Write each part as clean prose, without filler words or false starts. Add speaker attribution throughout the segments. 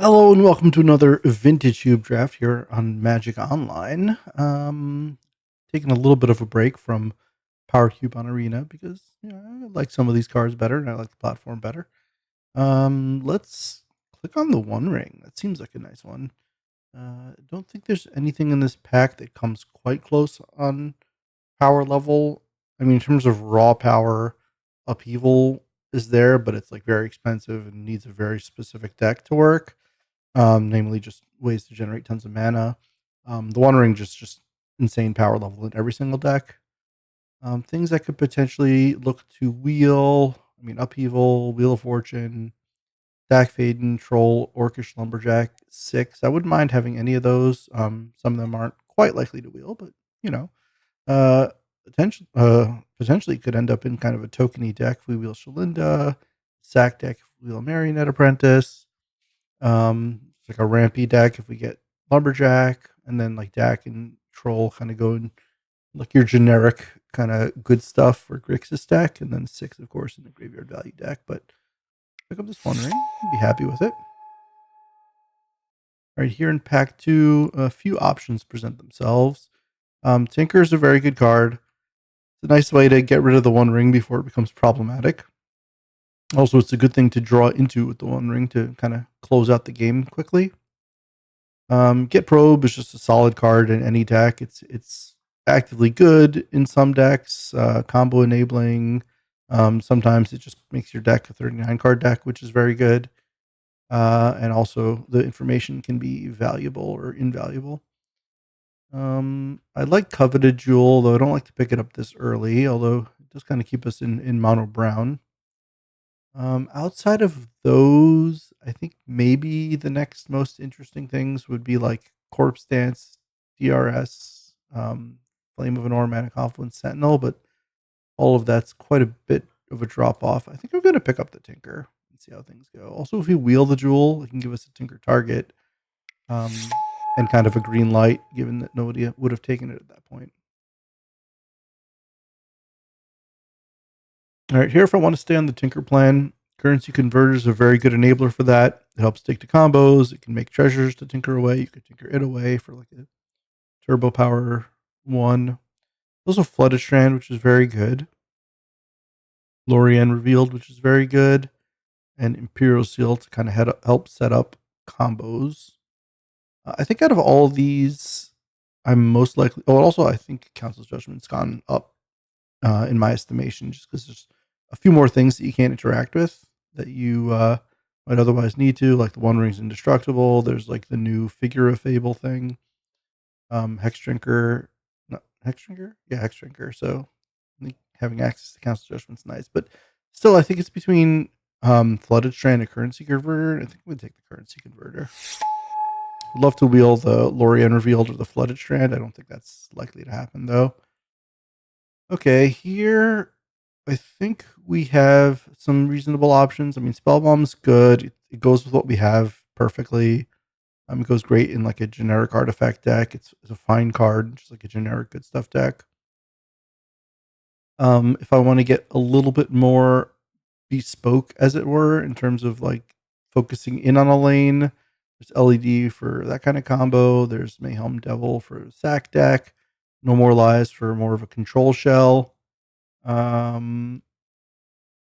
Speaker 1: Hello and welcome to another Vintage Cube draft here on Magic Online. Taking a little bit of a break from Power Cube on Arena because I like some of these cards better and I like the platform better. Let's click on the One Ring. That seems like a nice one. I don't think there's anything in this pack that comes quite close on power level. I mean, in terms of raw power, Upheaval is there, but it's like very expensive and needs a very specific deck to work. Namely just ways to generate tons of mana. The One Ring just insane power level in every single deck. Things that could potentially look to wheel. I mean, Upheaval, Wheel of Fortune, Stack Faden, Troll, Orcish Lumberjack, 6. I wouldn't mind having any of those. Some of them aren't quite likely to wheel, but you know, uh, potentially could end up in kind of a tokeny deck if we wheel Shalinda, sack deck if we wheel Marionette Apprentice. It's like a rampy deck if we get Lumberjack, and then like Dak and Troll kind of go in like your generic kind of good stuff for Grixis deck, and then 6, of course, in the graveyard value deck. But pick up this One Ring, be happy with it. All right, here in pack 2, a few options present themselves. Tinker is a very good card. It's a nice way to get rid of the One Ring before it becomes problematic. Also, it's a good thing to draw into with the One Ring to kind of close out the game quickly. Get Probe is just a solid card in any deck. It's actively good in some decks, combo enabling. Sometimes it just makes your deck a 39 card deck, which is very good. And also the information can be valuable or invaluable. I like Coveted Jewel, though I don't like to pick it up this early, although it does kind of keep us in mono brown. Outside of those, I think maybe the next most interesting things would be like Corpse Dance, DRS, Flame of an Automatic Confluence, Sentinel, but all of that's quite a bit of a drop off. I think I'm going to pick up the Tinker and see how things go. Also, if we wheel the Jewel, it can give us a Tinker target and kind of a green light, given that nobody would have taken it at that point. All right, here if I want to stay on the Tinker plan, Currency Converter is a very good enabler for that. It helps take to combos. It can make treasures to tinker away. You could tinker it away for like a turbo power 1. Also Flooded Strand, which is very good. Lorien Revealed, which is very good. And Imperial Seal to kind of help set up combos. I think out of all of these, I'm most likely. Oh, also I think Council's Judgment's gone up in my estimation, just because there's a few more things that you can't interact with that you might otherwise need to, like the One Ring's indestructible. There's like the new Figure of Fable thing, Hex Drinker, no, Hex Drinker, yeah, Hex Drinker. So I think having access to Council Judgment's nice, but still, I think it's between Flooded Strand and Currency Converter. I think we would take the Currency Converter. Would love to wheel the Lorien Revealed or the Flooded Strand. I don't think that's likely to happen though. Okay, here I think we have some reasonable options. I mean, Spellbomb's good. It goes with what we have perfectly. It goes great in like a generic artifact deck. It's a fine card, just like a generic good stuff deck. If I want to get a little bit more bespoke, as it were, in terms of like focusing in on a lane, there's LED for that kind of combo. There's Mayhem Devil for a sack deck. No More Lies for more of a control shell. Um,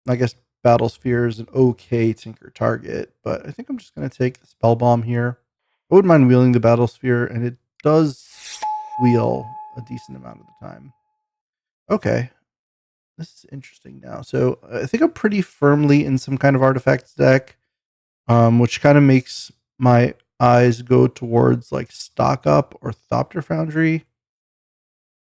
Speaker 1: I guess Battlesphere is an okay Tinker target, but I think I'm just going to take the Spell Bomb here. I wouldn't mind wheeling the Battlesphere, and it does wheel a decent amount of the time. Okay, this is interesting now. So I think I'm pretty firmly in some kind of artifacts deck, which kind of makes my eyes go towards like Stock Up or Thopter Foundry.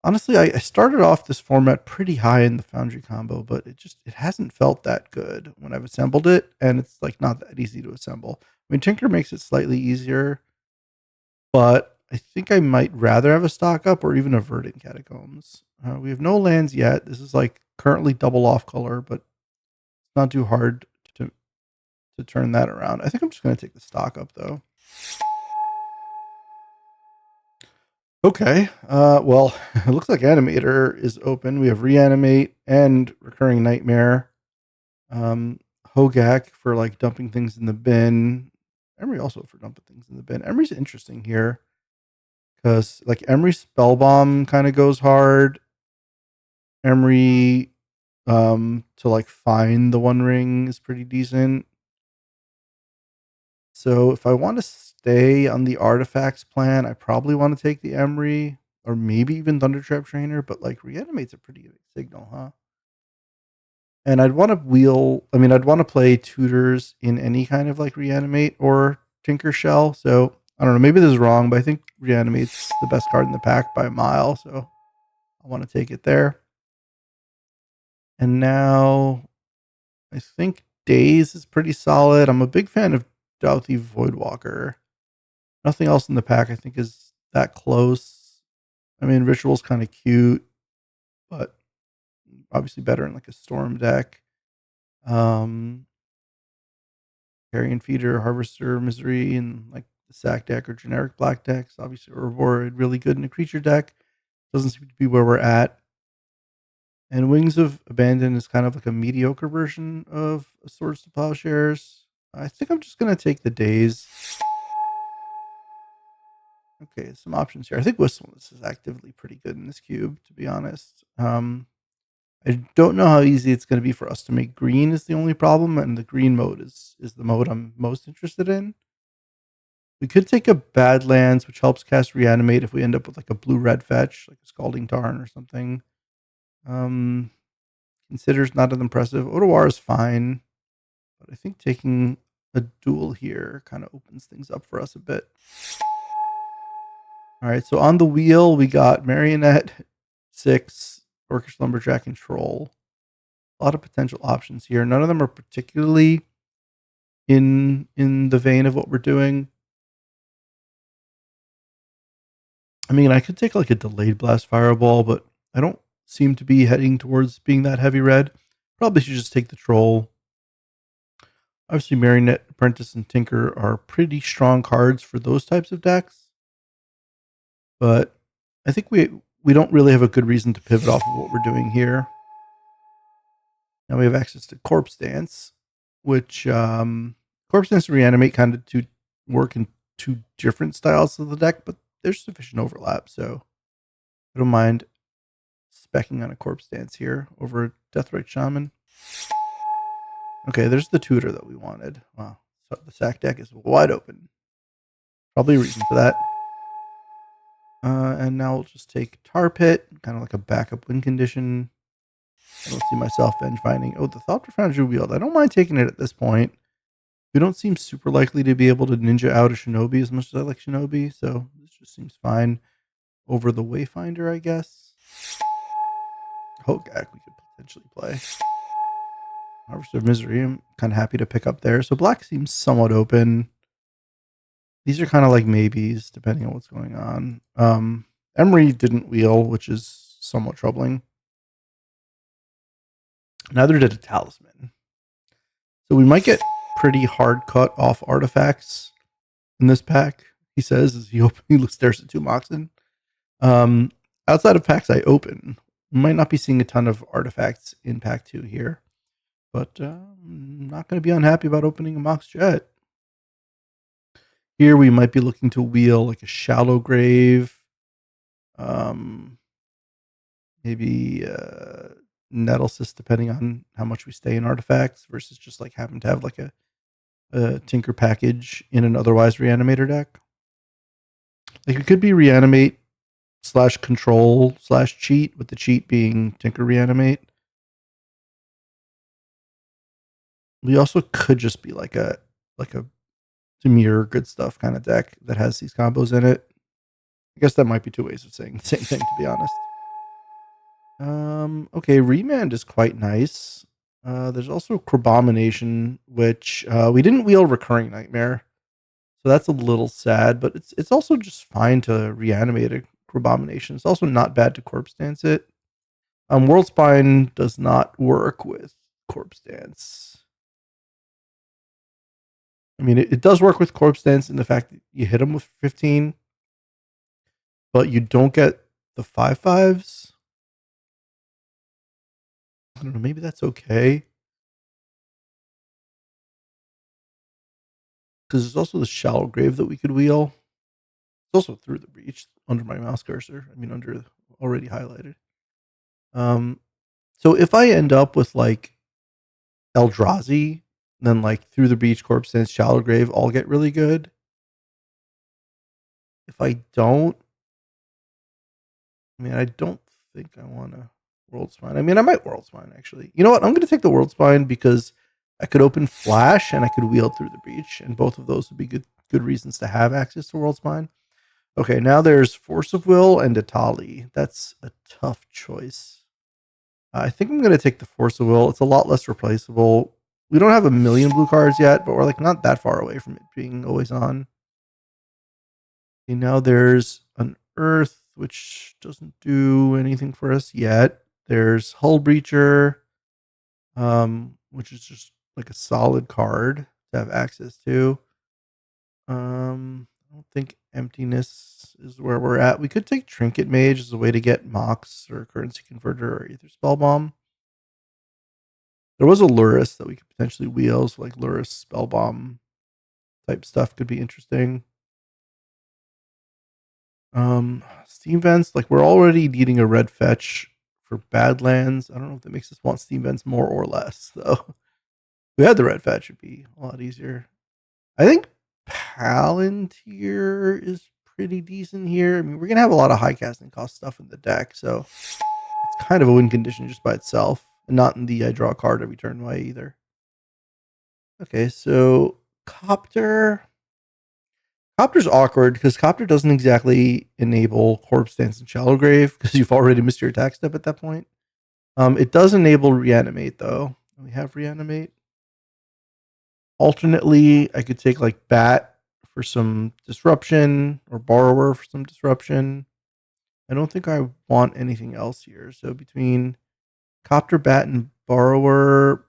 Speaker 1: Honestly, I started off this format pretty high in the Foundry combo, but it hasn't felt that good when I've assembled it, and it's like not that easy to assemble. I mean, Tinker makes it slightly easier, but I think I might rather have a Stock Up or even a Verdant Catacombs. We have no lands yet. This is like currently double off color, but it's not too hard to to turn that around. I think I'm just going to take the Stock Up though. Okay. Well, it looks like Animator is open. We have Reanimate and Recurring Nightmare. Hogak for like dumping things in the bin. Emry also for dumping things in the bin. Emry's interesting here because like Emry Spellbomb kind of goes hard. Emry to like find the One Ring is pretty decent. So if I want to stay on the artifacts plan, I probably want to take the Emry or maybe even Thundertrap Trainer, but like Reanimate's a pretty good signal, huh? And I'd want to I'd want to play tutors in any kind of like Reanimate or Tinker Shell. So I don't know, maybe this is wrong, but I think Reanimate's the best card in the pack by a mile. So I want to take it there. And now I think Daze is pretty solid. I'm a big fan of Doughty Voidwalker. Nothing else in the pack I think is that close. I mean, Ritual's kind of cute, but obviously better in like a Storm deck. Carrion Feeder, Harvester, Misery, and like the sack deck or generic black decks. Obviously, Urborg really good in a creature deck. Doesn't seem to be where we're at. And Wings of Abandon is kind of like a mediocre version of Swords to Plowshares. I think I'm just gonna take the Days. Okay, some options here. I think Wistfulness is actively pretty good in this cube, to be honest. I don't know how easy it's going to be for us to make green is the only problem, and the green mode is the mode I'm most interested in. We could take a Badlands, which helps cast Reanimate if we end up with like a blue-red fetch, like a Scalding Tarn or something. Consider's not as impressive. Otawar is fine, but I think taking a duel here kind of opens things up for us a bit. All right, so on the wheel, we got Marionette, 6, Orcish Lumberjack, and Troll. A lot of potential options here. None of them are particularly in the vein of what we're doing. I mean, I could take like a Delayed Blast Fireball, but I don't seem to be heading towards being that heavy red. Probably should just take the Troll. Obviously, Marionette, Apprentice, and Tinker are pretty strong cards for those types of decks. But I think we don't really have a good reason to pivot off of what we're doing here. Now we have access to Corpse Dance, which Corpse Dance and Reanimate kind of to work in two different styles of the deck, but there's sufficient overlap, so I don't mind specking on a Corpse Dance here over a Deathrite Shaman. Okay, there's the tutor that we wanted. Wow, so the sack deck is wide open. Probably a reason for that. And now we'll just take Tar Pit, kind of like a backup win condition. I don't see myself bench finding. Oh, the Thought Profound Jubilee. I don't mind taking it at this point. We don't seem super likely to be able to ninja out a Shinobi as much as I like Shinobi, so this just seems fine. Over the Wayfinder, I guess. Hogak we could potentially play. Harvester of Misery, I'm kind of happy to pick up there. So black seems somewhat open. These are kind of like maybes, depending on what's going on. Emry didn't wheel, which is somewhat troubling. Neither did a Talisman. So we might get pretty hard cut off artifacts in this pack, he says, as he stares at 2 Moxen. Outside of packs I open, we might not be seeing a ton of artifacts in pack 2 here, but I'm not going to be unhappy about opening a Mox Jet. Here we might be looking to wheel like a Shallow Grave, maybe Nettlecyst, depending on how much we stay in artifacts, versus just like having to have like a Tinker package in an otherwise Reanimator deck. Like it could be Reanimate / control / cheat, with the cheat being Tinker Reanimate. We also could just be like a Demure good stuff kind of deck that has these combos in it. I guess that might be 2 ways of saying the same thing, to be honest. Okay, Remand is quite nice. There's also Crabomination, which we didn't wheel Recurring Nightmare, so that's a little sad. But it's also just fine to reanimate a Crabomination. It's also not bad to Corpse Dance it. World Spine does not work with Corpse Dance. I mean, it does work with Corpse Dance in the fact that you hit them with 15, but you don't get the 5/5s. I don't know. Maybe that's okay. Because there's also the Shallow Grave that we could wheel. It's also through the breach under my mouse cursor. I mean, under already highlighted. So if I end up with like Eldrazi, then like through the breach, corpse dance, Shallow Grave all get really good. If I don't, I mean, I don't think I want to World Spine. I mean, I might World Spine actually. You know what? I'm going to take the World Spine because I could open Flash and I could wheel through the breach, and both of those would be good reasons to have access to World Spine. Okay, now there's Force of Will and Atali. That's a tough choice. I think I'm going to take the Force of Will. It's a lot less replaceable. We don't have a million blue cards yet, but we're like not that far away from it being always on. Okay, now there's an Earth, which doesn't do anything for us yet. There's Hull Breacher, which is just like a solid card to have access to. I don't think Emptiness is where we're at. We could take Trinket Mage as a way to get Mox or Currency Converter or Aether Spellbomb. There was a Lurrus that we could potentially wheel, so like Lurrus Spellbomb type stuff could be interesting. Steam Vents, like we're already needing a red fetch for Badlands. I don't know if that makes us want Steam Vents more or less, though. If we had the red fetch, it'd be a lot easier. I think Palantír is pretty decent here. I mean, we're gonna have a lot of high casting cost stuff in the deck, so it's kind of a win condition just by itself, and not in the I draw a card every turn way either. Okay, so Copter. Copter's awkward because Copter doesn't exactly enable Corpse Dance and Shallow Grave because you've already missed your attack step at that point. It does enable Reanimate though. We have Reanimate. Alternately, I could take like Bat for some disruption or Borrower for some disruption. I don't think I want anything else here. So between Copter, Bat, and Borrower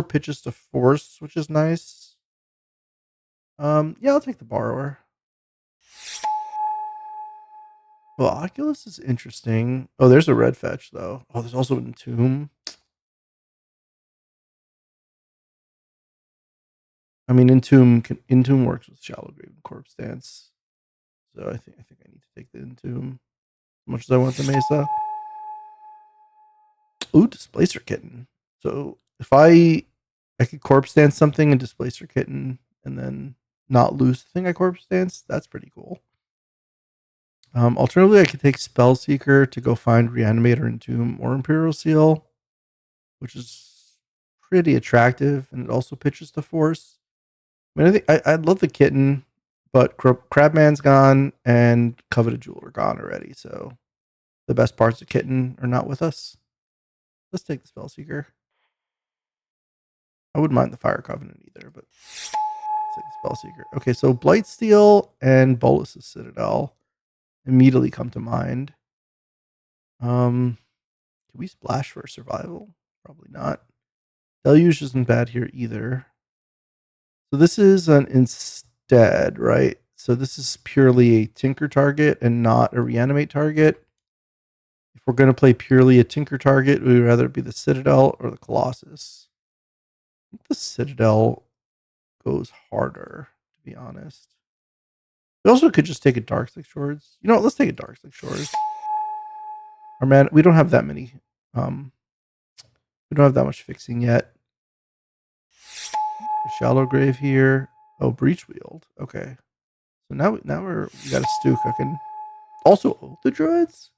Speaker 1: pitches to Force, which is nice. Yeah, I'll take the Borrower. Well, Oculus is interesting. Oh, there's a red fetch though. Oh, there's also an Entomb. I mean, Entomb works with Shallow Grave and Corpse Dance, so I think I need to take the Entomb. As much as I want the Mesa. Ooh, Displacer Kitten. So if I could Corpse Dance something and Displacer Kitten, and then not lose the thing I Corpse Dance, that's pretty cool. Alternatively, I could take Spellseeker to go find Reanimator, Entomb, or Imperial Seal, which is pretty attractive, and it also pitches to Force. I mean, I think I'd love the Kitten, but Crabman's gone and Coveted Jewel are gone already, so the best parts of Kitten are not with us. Let's take the Spellseeker. I wouldn't mind the Fire Covenant either, but let's take the Spellseeker. Okay, so Blightsteel and Bolus's Citadel immediately come to mind. Can we splash for survival? Probably not. Deluge isn't bad here either. So this is an instead, right? So this is purely a Tinker target and not a Reanimate target. If we're going to play purely a Tinker target, we'd rather it be the Citadel or the Colossus. I think the Citadel goes harder, to be honest. We also could just take a Darkslick Shores. You know what? Let's take a Darkslick Shores. Our man, we don't have that many. We don't have that much fixing yet. Shallow Grave here. Oh, Breach Wield. Okay. So now we got a stew cooking. Also, Oath the Druids?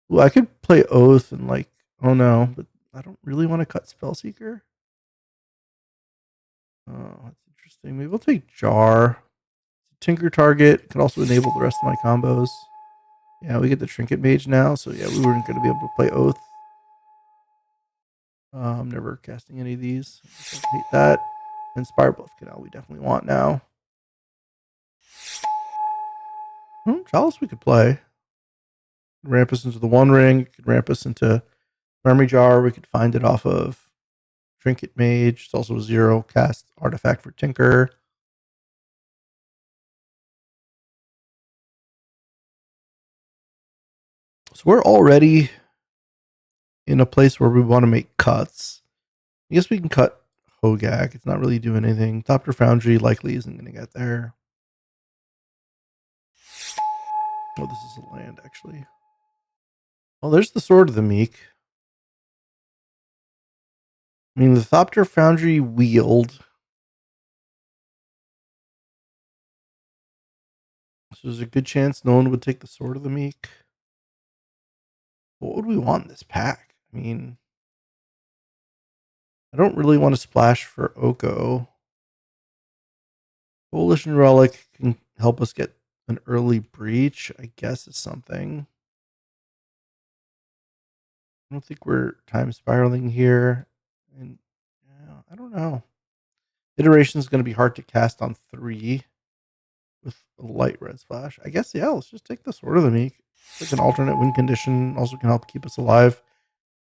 Speaker 1: Well, I could play Oath and like, oh no, but I don't really want to cut Spellseeker. Oh, that's interesting. Maybe we'll take Jar. Tinker target can also enable the rest of my combos. Yeah, we get the Trinket Mage now, so yeah, we weren't going to be able to play Oath. I'm never casting any of these. I hate that. Inspire Bluff Canal we definitely want now. Chalice we could play. Ramp us into the One Ring. Could ramp us into Memory Jar. We could find it off of Trinket Mage. It's also a 0 cast artifact for Tinker. So we're already in a place where we want to make cuts. I guess we can cut Hogak. It's not really doing anything. Tutor Foundry likely isn't going to get there. Oh, this is a land, actually. Oh, there's the Sword of the Meek. I mean, the Thopter Foundry wield. So there's a good chance no one would take the Sword of the Meek. What would we want in this pack? I mean, I don't really want to splash for Oko. Coalition Relic can help us get an early breach, I guess, is something. I don't think we're time spiraling here. And yeah, I don't know. Iteration is going to be hard to cast on 3 with a light red splash. I guess, yeah, let's just take the Sword of the Meek. It's like an alternate win condition. Also can help keep us alive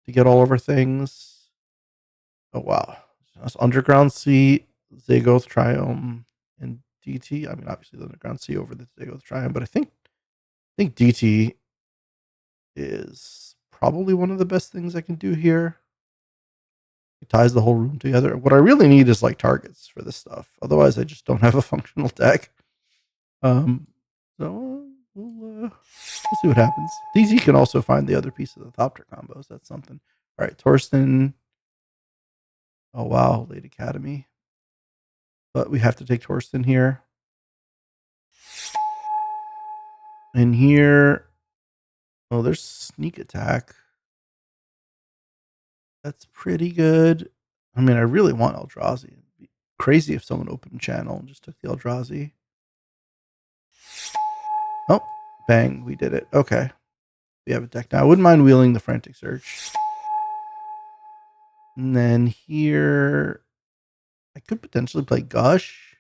Speaker 1: to get all of our things. Oh, wow. That's Underground Sea, Zagoth Triome, and DT. I mean, obviously the Underground Sea over the Zagoth Triome, but I think DT is probably one of the best things I can do here. It ties the whole room together. What I really need is like targets for this stuff. Otherwise, I just don't have a functional deck. So we'll see what happens. DZ can also find the other piece of the Thopter combos. That's something. All right, Torsten. Oh wow, Late Academy. But we have to take Torsten here. And here, oh, there's sneak attack. That's pretty good. I mean, I really want Eldrazi. It'd be crazy if someone opened channel and just took the Eldrazi. Oh, bang, we did it. Okay. We have a deck now. I wouldn't mind wheeling the Frantic Search. And then here, I could potentially play Gush.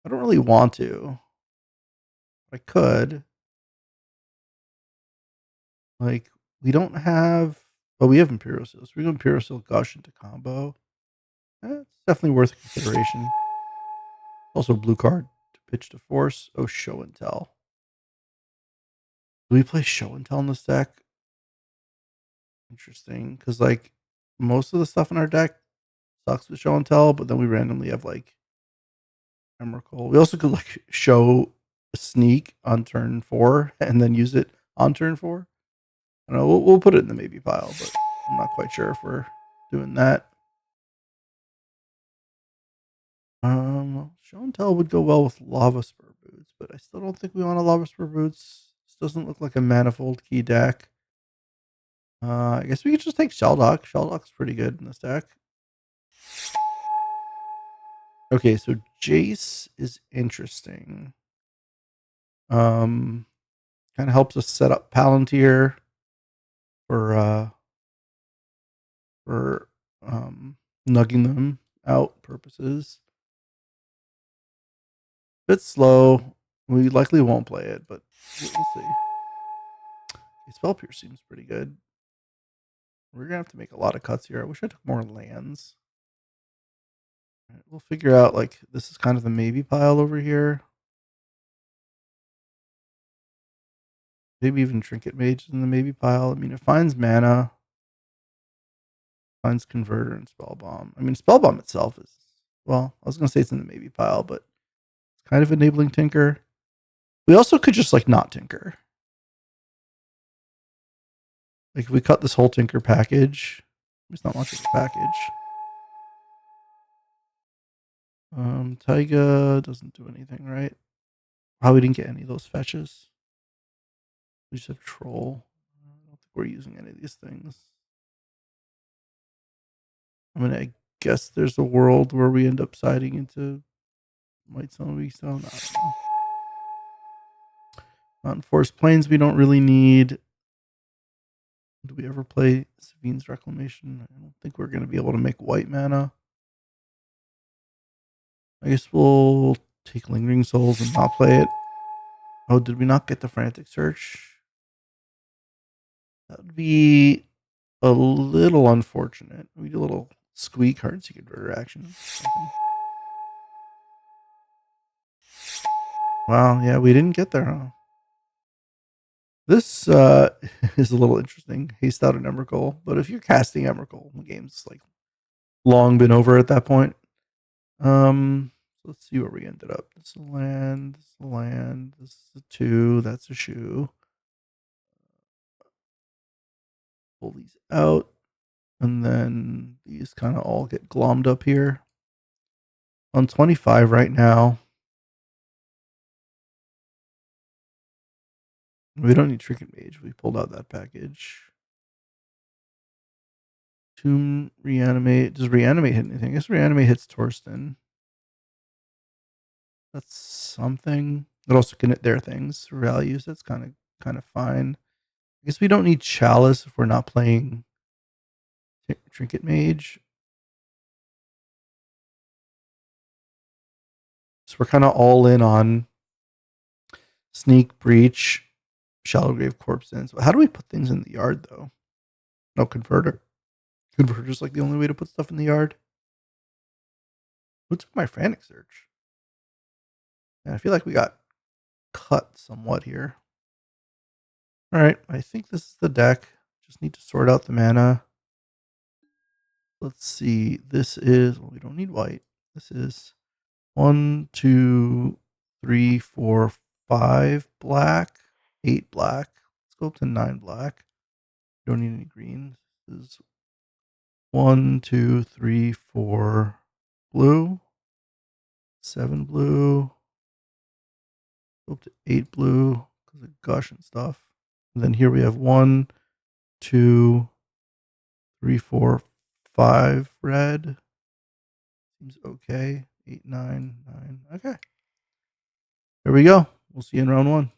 Speaker 1: I don't really want to. I could. Like, we don't have... Oh, we have Imperial Seal. So we go Imperial Seal, Gush into combo. It's definitely worth consideration. Also, blue card to pitch to force. Oh, Show and Tell. Do we play Show and Tell in this deck? Interesting. Because, like, most of the stuff in our deck sucks with Show and Tell, but then we randomly have, like, Emrakul. We also could, like, show a sneak on turn 4 and then use it on turn 4. I don't know. We'll put it in the maybe pile, but I'm not quite sure if we're doing that. Show and Tell would go well with Lava Spur Boots, but I still don't think we want a Lava Spur Boots. This doesn't look like a manifold key deck. I guess we could just take Shelldock. Shelldock's pretty good in this deck. Okay, so Jace is interesting. Kind of helps us set up Palantír for nugging them out purposes. Bit slow. We likely won't play it, but we'll see. Okay, Spell Pierce seems pretty good. We're gonna have to make a lot of cuts here. I wish I took more lands. Right, we'll figure out, like, this is kind of the maybe pile over here. Maybe even Trinket Mage in the maybe pile. I mean, it finds mana, finds Converter and Spell Bomb. I mean, Spell Bomb itself is, well, I was gonna say it's in the maybe pile, but it's kind of enabling Tinker. We also could just, like, not Tinker. Like, if we cut this whole Tinker package, it's not much of a package. Taiga doesn't do anything, right? Probably didn't get any of those fetches. We just have Troll. I don't think we're using any of these things. I mean, I guess there's a world where we end up siding into Might Stone, Weak Stone. I don't know. On Forest Plains, we don't really need. Do we ever play Savine's Reclamation? I don't think we're going to be able to make white mana. I guess we'll take Lingering Souls and not play it. Oh, did we not get the Frantic Search? That would be a little unfortunate. We do a little squeak Heartsea Converter action. Wow, yeah, we didn't get there, huh? This is a little interesting. Haste out an Emrakul, but if you're casting Emrakul, the game's like long been over at that point. Let's see where we ended up. This is a land. This is a land. This is a 2. That's a shoe. Pull these out, and then these kind of all get glommed up here. On 25 right now. We don't need Trinket Mage. We pulled out that package. Tomb reanimate. Does reanimate hit anything? I guess reanimate hits Torsten. That's something. It also can hit their things for values. That's kind of fine. I guess we don't need Chalice if we're not playing Trinket Mage. So we're kind of all in on Sneak, Breach, Shallow Grave, Corpse Ends. How do we put things in the yard though? No Converter. Converter's like the only way to put stuff in the yard. Who took my Frantic Search? And I feel like we got cut somewhat here. All right, I think this is the deck. Just need to sort out the mana. Let's see. This is, well, we don't need white. This is 1, 2, 3, 4, 5 black, 8 black. Let's go up to 9 black. Don't need any green. This is 1, 2, 3, 4 blue, 7 blue, go up to 8 blue because of gush and stuff. And then here we have 1, 2, 3, 4, 5 red. Seems okay. 8, 9, 9. Okay. There we go. We'll see you in round 1.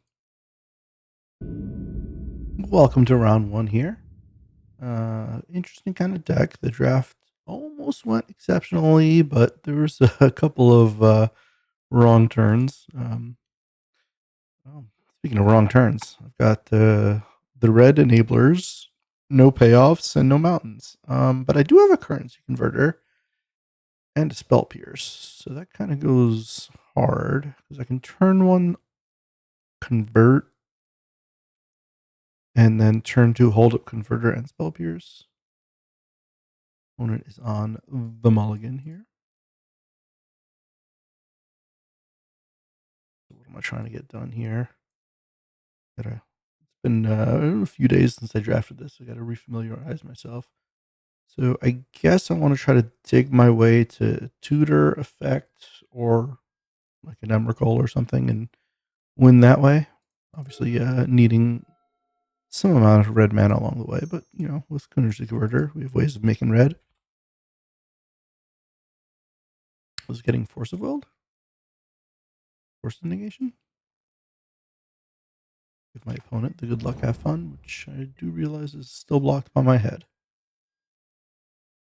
Speaker 1: Welcome to round 1 here. Interesting kind of deck. The draft almost went exceptionally, but there was a couple of wrong turns. Speaking of wrong turns, I've got the red enablers, no payoffs, and no mountains. But I do have a currency converter and a spell pierce, so that kind of goes hard because I can turn 1, convert, and then turn 2, hold up converter and spell pierce. Opponent is on the mulligan here. What am I trying to get done here? It's been a few days since I drafted this. I got to refamiliarize myself. So I guess I want to try to dig my way to tutor effect or like an Emrakul or something and win that way. Obviously, needing some amount of red mana along the way, but you know, with Kunner's Converter, we have ways of making red. I was getting Force of Will, Force of Negation. Give my opponent the good luck, have fun, which I do realize is still blocked by my head.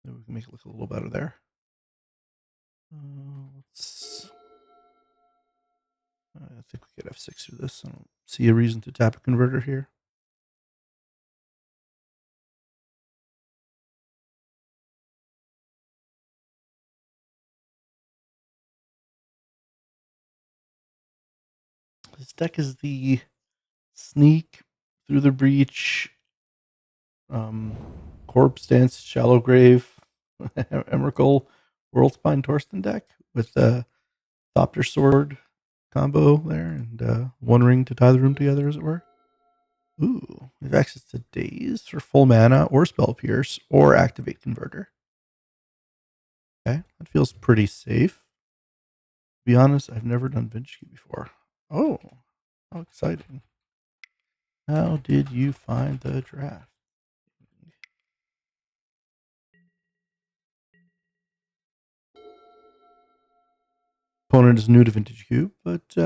Speaker 1: Maybe we can make it look a little better there. I think we could F6 through this. I don't see a reason to tap a converter here. This deck is the Sneak, Through the Breach, Corpse Dance, Shallow Grave, Emrakul, Worldspine Torsten deck with the Thopter Sword combo there and 1 ring to tie the room together, as it were. Ooh, we have access to Daze for full mana or Spell Pierce or Activate Converter. Okay, that feels pretty safe. To be honest, I've never done Vintage before. Oh, how exciting. How did you find the draft? Opponent is new to Vintage Cube, but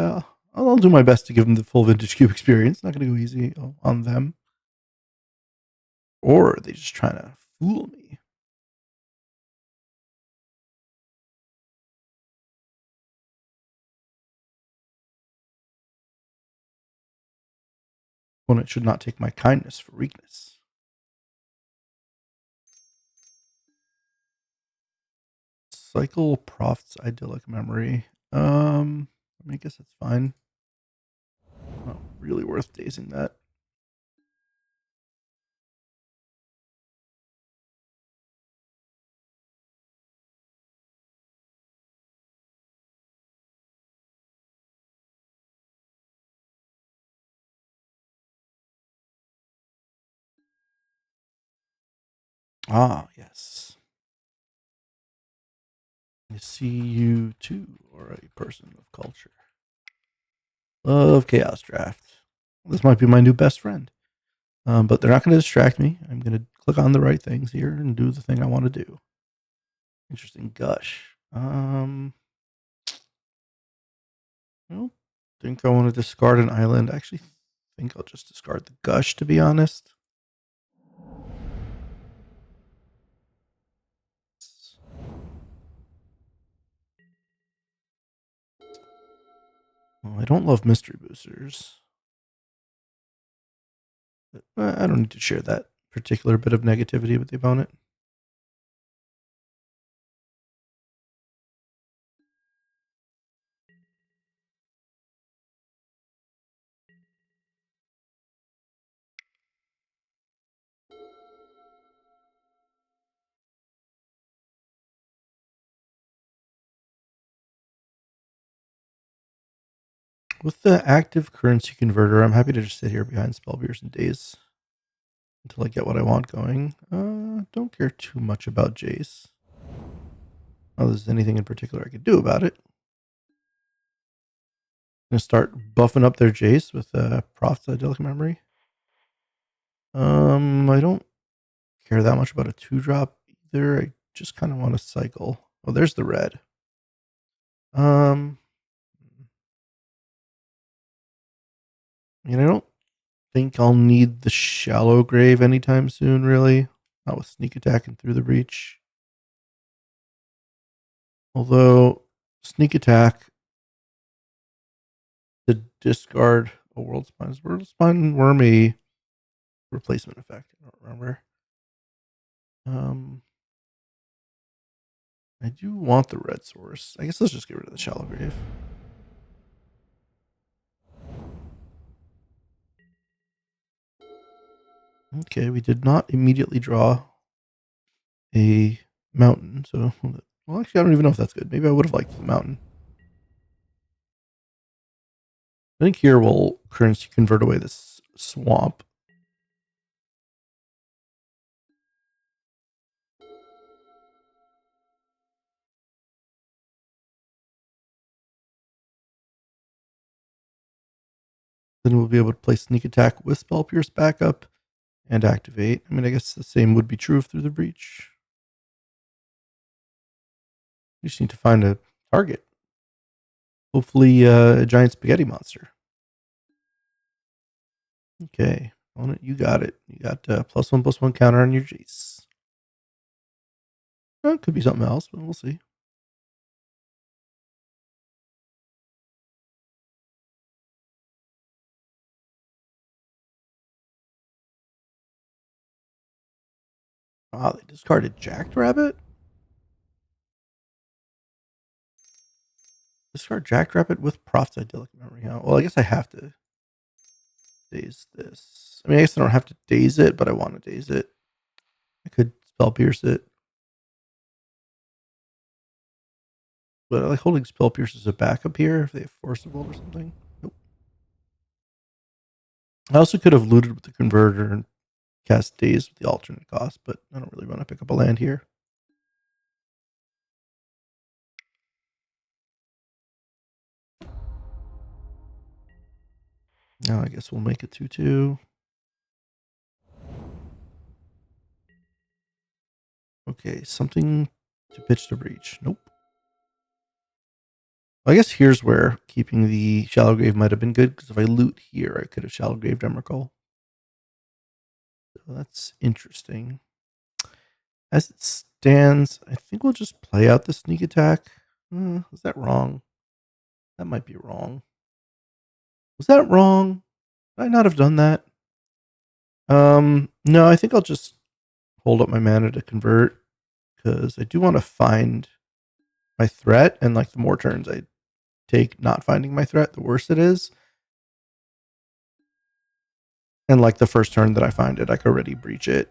Speaker 1: I'll do my best to give them the full Vintage Cube experience. Not going to go easy on them. Or are they just trying to fool me? Opponent should not take my kindness for weakness. Cycle Prophet's Idyllic Memory. I guess that's fine. Not really worth dazing that. Ah, yes. I see you too are a person of culture. Love Chaos Draft. This might be my new best friend. But they're not going to distract me. I'm going to click on the right things here and do the thing I want to do. Interesting gush. I don't think I want to discard an island. I actually think I'll just discard the gush, to be honest. Well, I don't love mystery boosters. But I don't need to share that particular bit of negativity with the opponent. With the active currency converter, I'm happy to just sit here behind Spellbeers and Daze until I get what I want going. Don't care too much about Jace. Oh, there's anything in particular I could do about it. I'm gonna start buffing up their Jace with Proph's Idyllic Memory. I don't care that much about a 2-drop either. I just kind of want to cycle. Oh, there's the red. I don't think I'll need the Shallow Grave anytime soon, really. Not with sneak attacking through the breach. Although sneak attack to discard a World Spine Worm a replacement effect. I don't remember. I do want the red source. I guess let's just get rid of the Shallow Grave. Okay, we did not immediately draw a mountain. So, well, actually, I don't even know if that's good. Maybe I would have liked the mountain. I think here we'll currency convert away this swamp. Then we'll be able to play sneak attack with Spell Pierce backup and activate. I mean, I guess the same would be true through the breach. We just need to find a target. Hopefully, a giant spaghetti monster. Okay, on it. You got it. You got +1/+1 counter on your Jace. It could be something else, but we'll see. Ah, they discarded Jackrabbit? Discard Jackrabbit with Proph's Idyllic Memory. Well, I guess I have to daze this. I mean, I guess I don't have to daze it, but I want to daze it. I could Spell Pierce it. But I like holding Spell Pierce as a backup here if they have Forcible or something. Nope. I also could have looted with the converter and cast Daze with the alternate cost, but I don't really want to pick up a land here. Now I guess we'll make it 2/2. Okay, something to pitch to breach. Nope. I guess here's where keeping the Shallow Grave might have been good, because if I loot here, I could have Shallow Graved Emrakul. So that's interesting. As it stands, I think we'll just play out the sneak attack. Is that wrong? That might be wrong. Was that wrong? Did I not have done that? No, I think I'll just hold up my mana to convert, because I do want to find my threat, and like the more turns I take not finding my threat, the worse it is. And like the first turn that I find it, I can already breach it.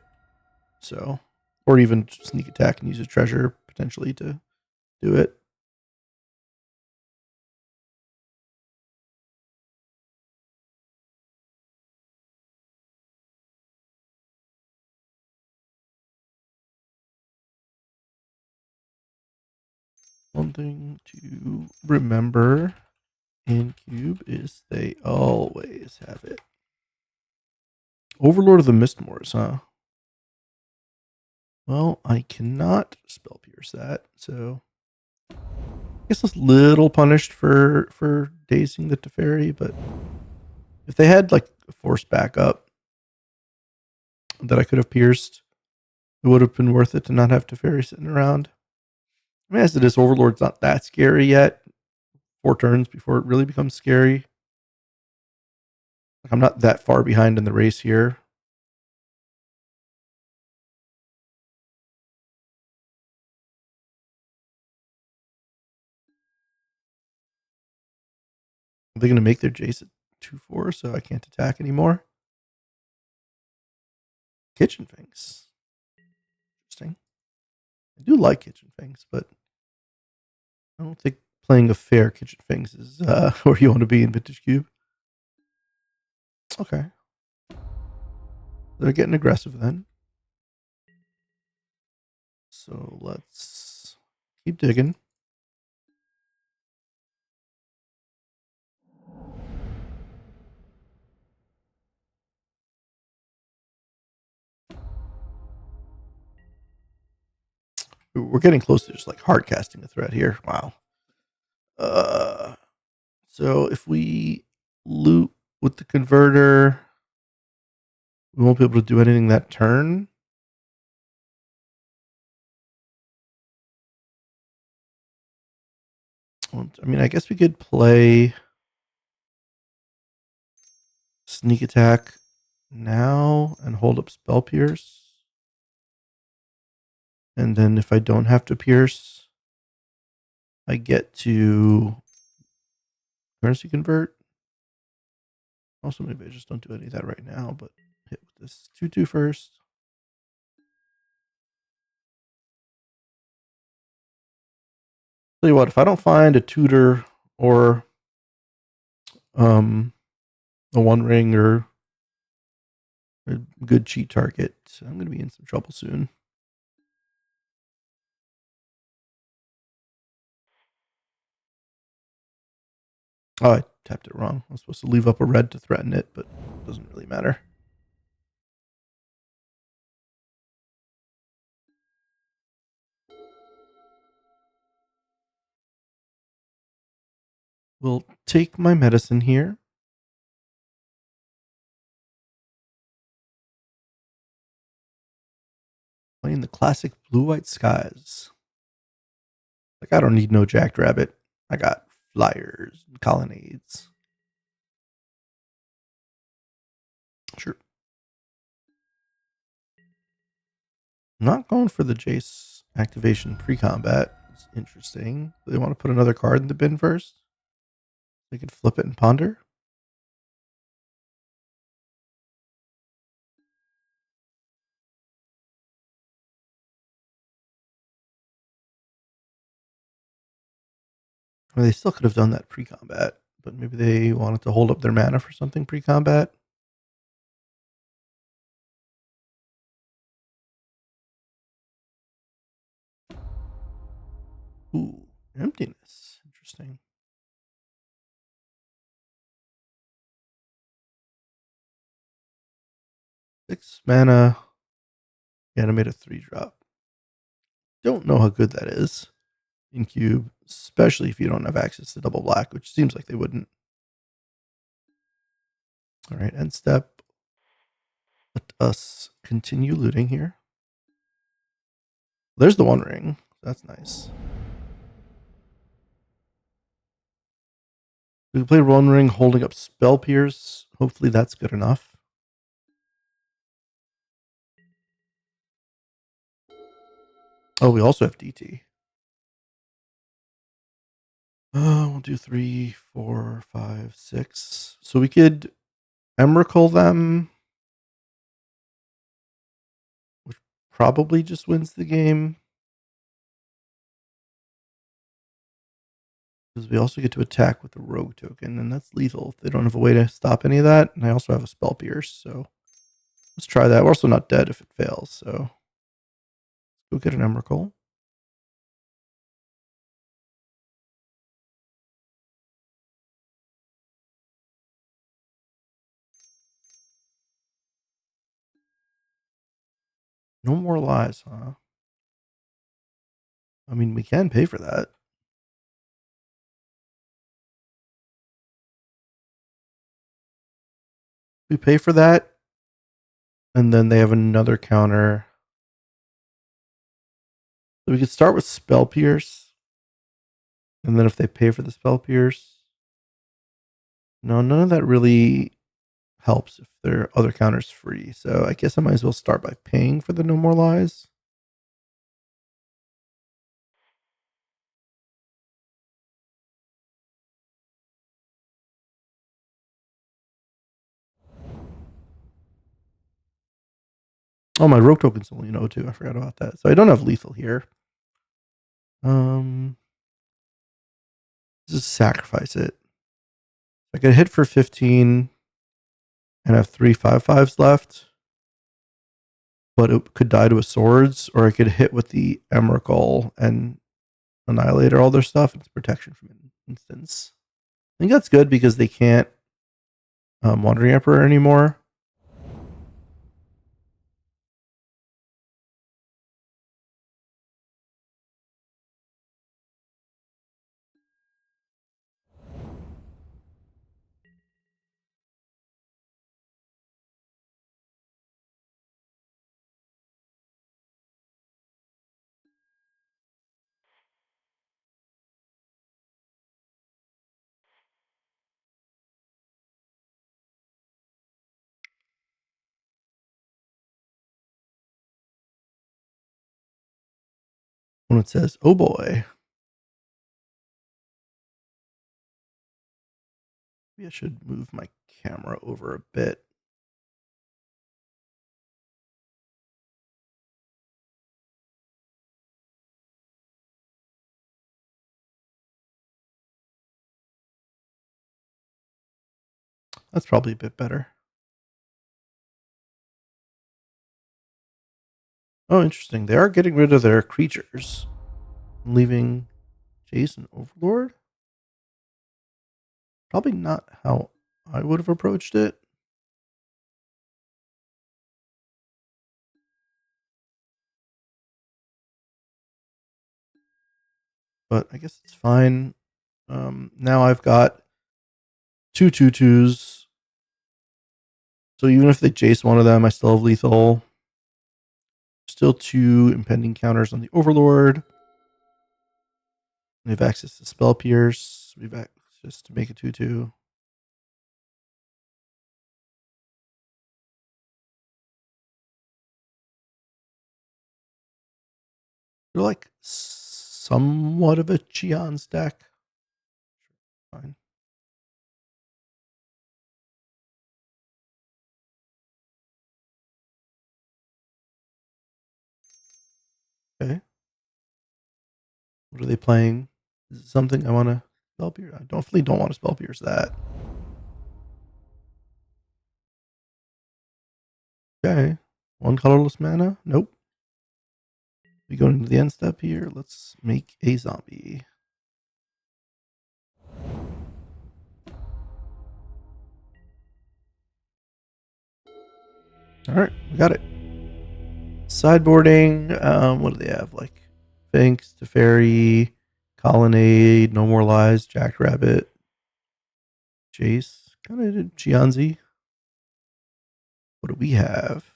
Speaker 1: So, or even sneak attack and use a treasure potentially to do it. One thing to remember in Cube is they always have it. Overlord of the Mistmoors, huh? Well, I cannot spell pierce that, so I guess it's a little punished for dazing the Teferi, but if they had like a force backup that I could have pierced, it would have been worth it to not have Teferi sitting around. I mean, as it is, Overlord's not that scary yet. 4 turns before it really becomes scary. Like, I'm not that far behind in the race here. Are they going to make their Jace at 2/4 so I can't attack anymore? Kitchen Finks. Interesting. I do like Kitchen Finks, but I don't think playing a fair Kitchen Finks is where you want to be in Vintage Cube. Okay. They're getting aggressive then. So let's keep digging. We're getting close to just like hard casting a threat here. Wow. So if we loot with the converter, we won't be able to do anything that turn. I mean, I guess we could play sneak attack now and hold up spell pierce. And then if I don't have to pierce, I get to currency convert. Also, maybe I just don't do any of that right now, but hit with this 2/2 first. Tell you what, if I don't find a tutor or a one ring or a good cheat target, I'm going to be in some trouble soon. Oh, I tapped it wrong. I was supposed to leave up a red to threaten it, but it doesn't really matter. We'll take my medicine here. Playing the classic blue-white skies. Like, I don't need no jackrabbit. I got flyers and colonnades. Sure. Not going for the Jace activation pre-combat. It's interesting. Do they want to put another card in the bin first? They could flip it and ponder. Or they still could have done that pre-combat, but maybe they wanted to hold up their mana for something pre-combat. Ooh, emptiness. Interesting. 6 mana, animate a 3-drop. Don't know how good that is in Cube, especially if you don't have access to double black, which seems like they wouldn't. All right, end step. Let us continue looting here. There's the one ring. That's nice. We can play one ring holding up spell pierce. Hopefully that's good enough. Oh, we also have DT. We'll do 3, 4, 5, 6. So we could Emrakul them, which probably just wins the game. Because we also get to attack with the rogue token, and that's lethal if they don't have a way to stop any of that. And I also have a spell pierce, so let's try that. We're also not dead if it fails, so let's go get an Emrakul. No more lies, huh? I mean, we can pay for that. We pay for that, and then they have another counter. So we could start with Spell Pierce, and then if they pay for the Spell Pierce, no, none of that really helps if their other counter's free. So I guess I might as well start by paying for the No More Lies. Oh, my rogue token's only an O2. I forgot about that. So I don't have lethal here. Just sacrifice it. I could hit for 15 and have 3/5/5s left, but it could die to a swords, or I could hit with the Emrakul and Annihilator all their stuff. It's protection from instance. I think that's good because they can't Wandering Emperor anymore. When it says, oh boy. Maybe I should move my camera over a bit. That's probably a bit better. Oh, interesting. They are getting rid of their creatures, leaving Jason Overlord. Probably not how I would have approached it. But I guess it's fine. Now I've got 2/2/2s. So even if they chase one of them, I still have lethal. Still 2 impending counters on the Overlord. We have access to Spell Pierce. We've access to make a 2/2. They're like somewhat of a Cheon's deck. Fine. Okay. What are they playing? Is it something I want to spell pierce? I definitely don't want to spell pierce that. Okay. One colorless mana? Nope. We go into the end step here. Let's make a zombie. All right, we got it. Sideboarding. What do they have? Like Finks, Teferi, Colonnade, No More Lies, Jackrabbit, Jace, kind of Chianzi. What do we have?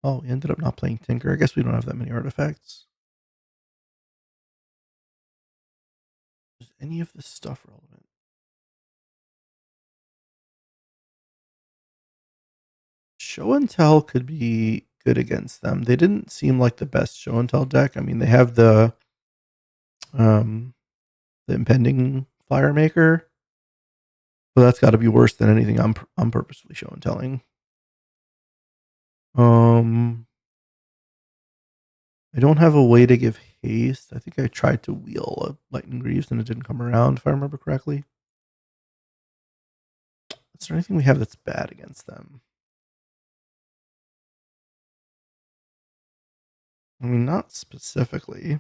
Speaker 1: Oh, we ended up not playing Tinker. I guess we don't have that many artifacts. Is any of this stuff relevant? Show and Tell could be good against them. They didn't seem like the best Show and Tell deck. I mean, they have the impending Fire Maker, but that's got to be worse than anything I'm purposefully Show and Telling. I don't have a way to give haste. I think I tried to wheel a Lightning Greaves and it didn't come around, if I remember correctly. Is there anything we have that's bad against them? I mean, not specifically.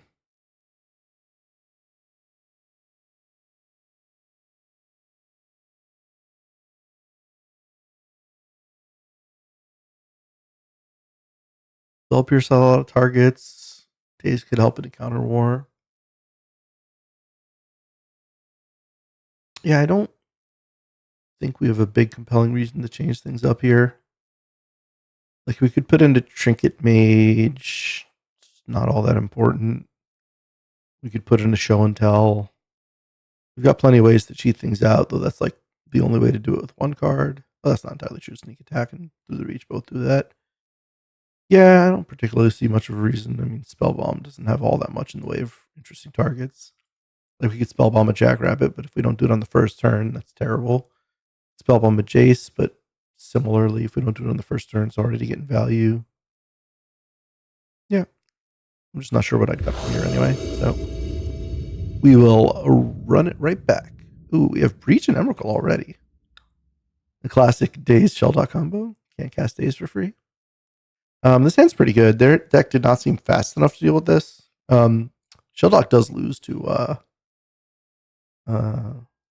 Speaker 1: Spell Pierce on a lot of targets. Daze could help in a counter war. Yeah, I don't think we have a big compelling reason to change things up here. Like we could put into Trinket Mage. It's not all that important. We could put in a Show and Tell. We've got plenty of ways to cheat things out, though that's like the only way to do it with one card. Well, that's not entirely true. Sneak Attack and Through the Reach both do that. Yeah, I don't particularly see much of a reason. I mean, Spellbomb doesn't have all that much in the way of interesting targets. Like we could Spellbomb a Jackrabbit, but if we don't do it on the first turn, that's terrible. Spellbomb a Jace, but similarly, if we don't do it on the first turn, it's already getting value. Yeah, I'm just not sure what I'd cut from here anyway. So we will run it right back. Ooh, we have Breach and Emrakul already. The classic Daze Shelldock combo. Can't cast Daze for free. This hand's pretty good. Their deck did not seem fast enough to deal with this. Shelldock does lose to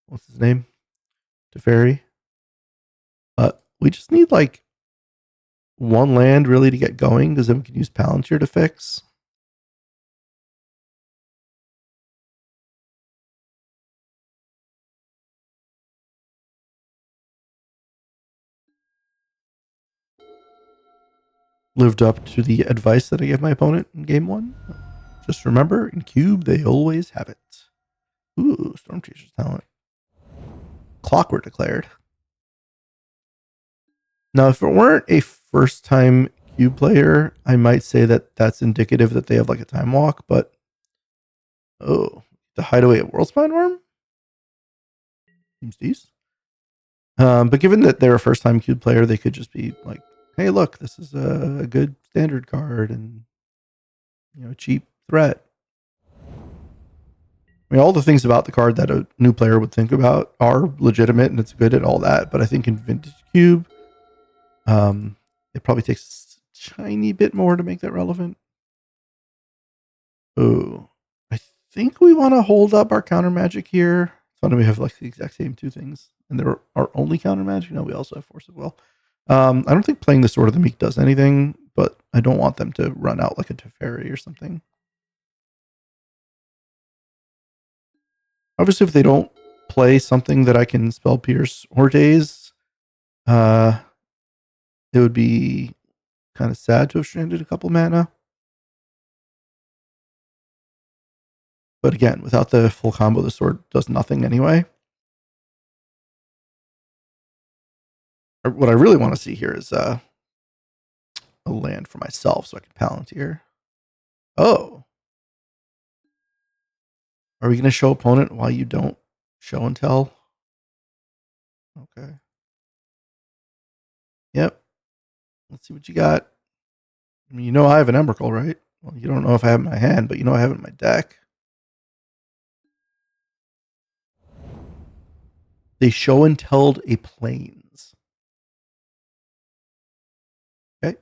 Speaker 1: what's his name? To Fairy. But we just need like one land really to get going, because then we can use Palantír to fix. Lived up to the advice that I gave my opponent in game 1. Just remember, in Cube, they always have it. Ooh, Storm Chaser's talent. Clockwork declared. Now, if it weren't a first-time Cube player, I might say that that's indicative that they have like a time walk, but oh, the hideaway at Worldspine Worm? Seems decent. But given that they're a first-time Cube player, they could just be like, hey, look, this is a good standard card and, you know, cheap threat. I mean, all the things about the card that a new player would think about are legitimate, and it's good at all that. But I think in Vintage Cube, it probably takes a tiny bit more to make that relevant. Oh, I think we want to hold up our counter magic here. So do we have like the exact same two things? And there are only counter magic? No, we also have Force of Will. I don't think playing the Sword of the Meek does anything, but I don't want them to run out like a Teferi or something. Obviously, if they don't play something that I can Spell Pierce or Daze, it would be kind of sad to have stranded a couple mana. But again, without the full combo, the sword does nothing anyway. What I really want to see here is a land for myself so I can Palantír. Oh. Are we going to show opponent why you don't show and tell? Okay. Yep. Let's see what you got. I mean, you know I have an Emrakul, right? Well, you don't know if I have it in my hand, but you know I have it in my deck. They show and telled a plains. Okay.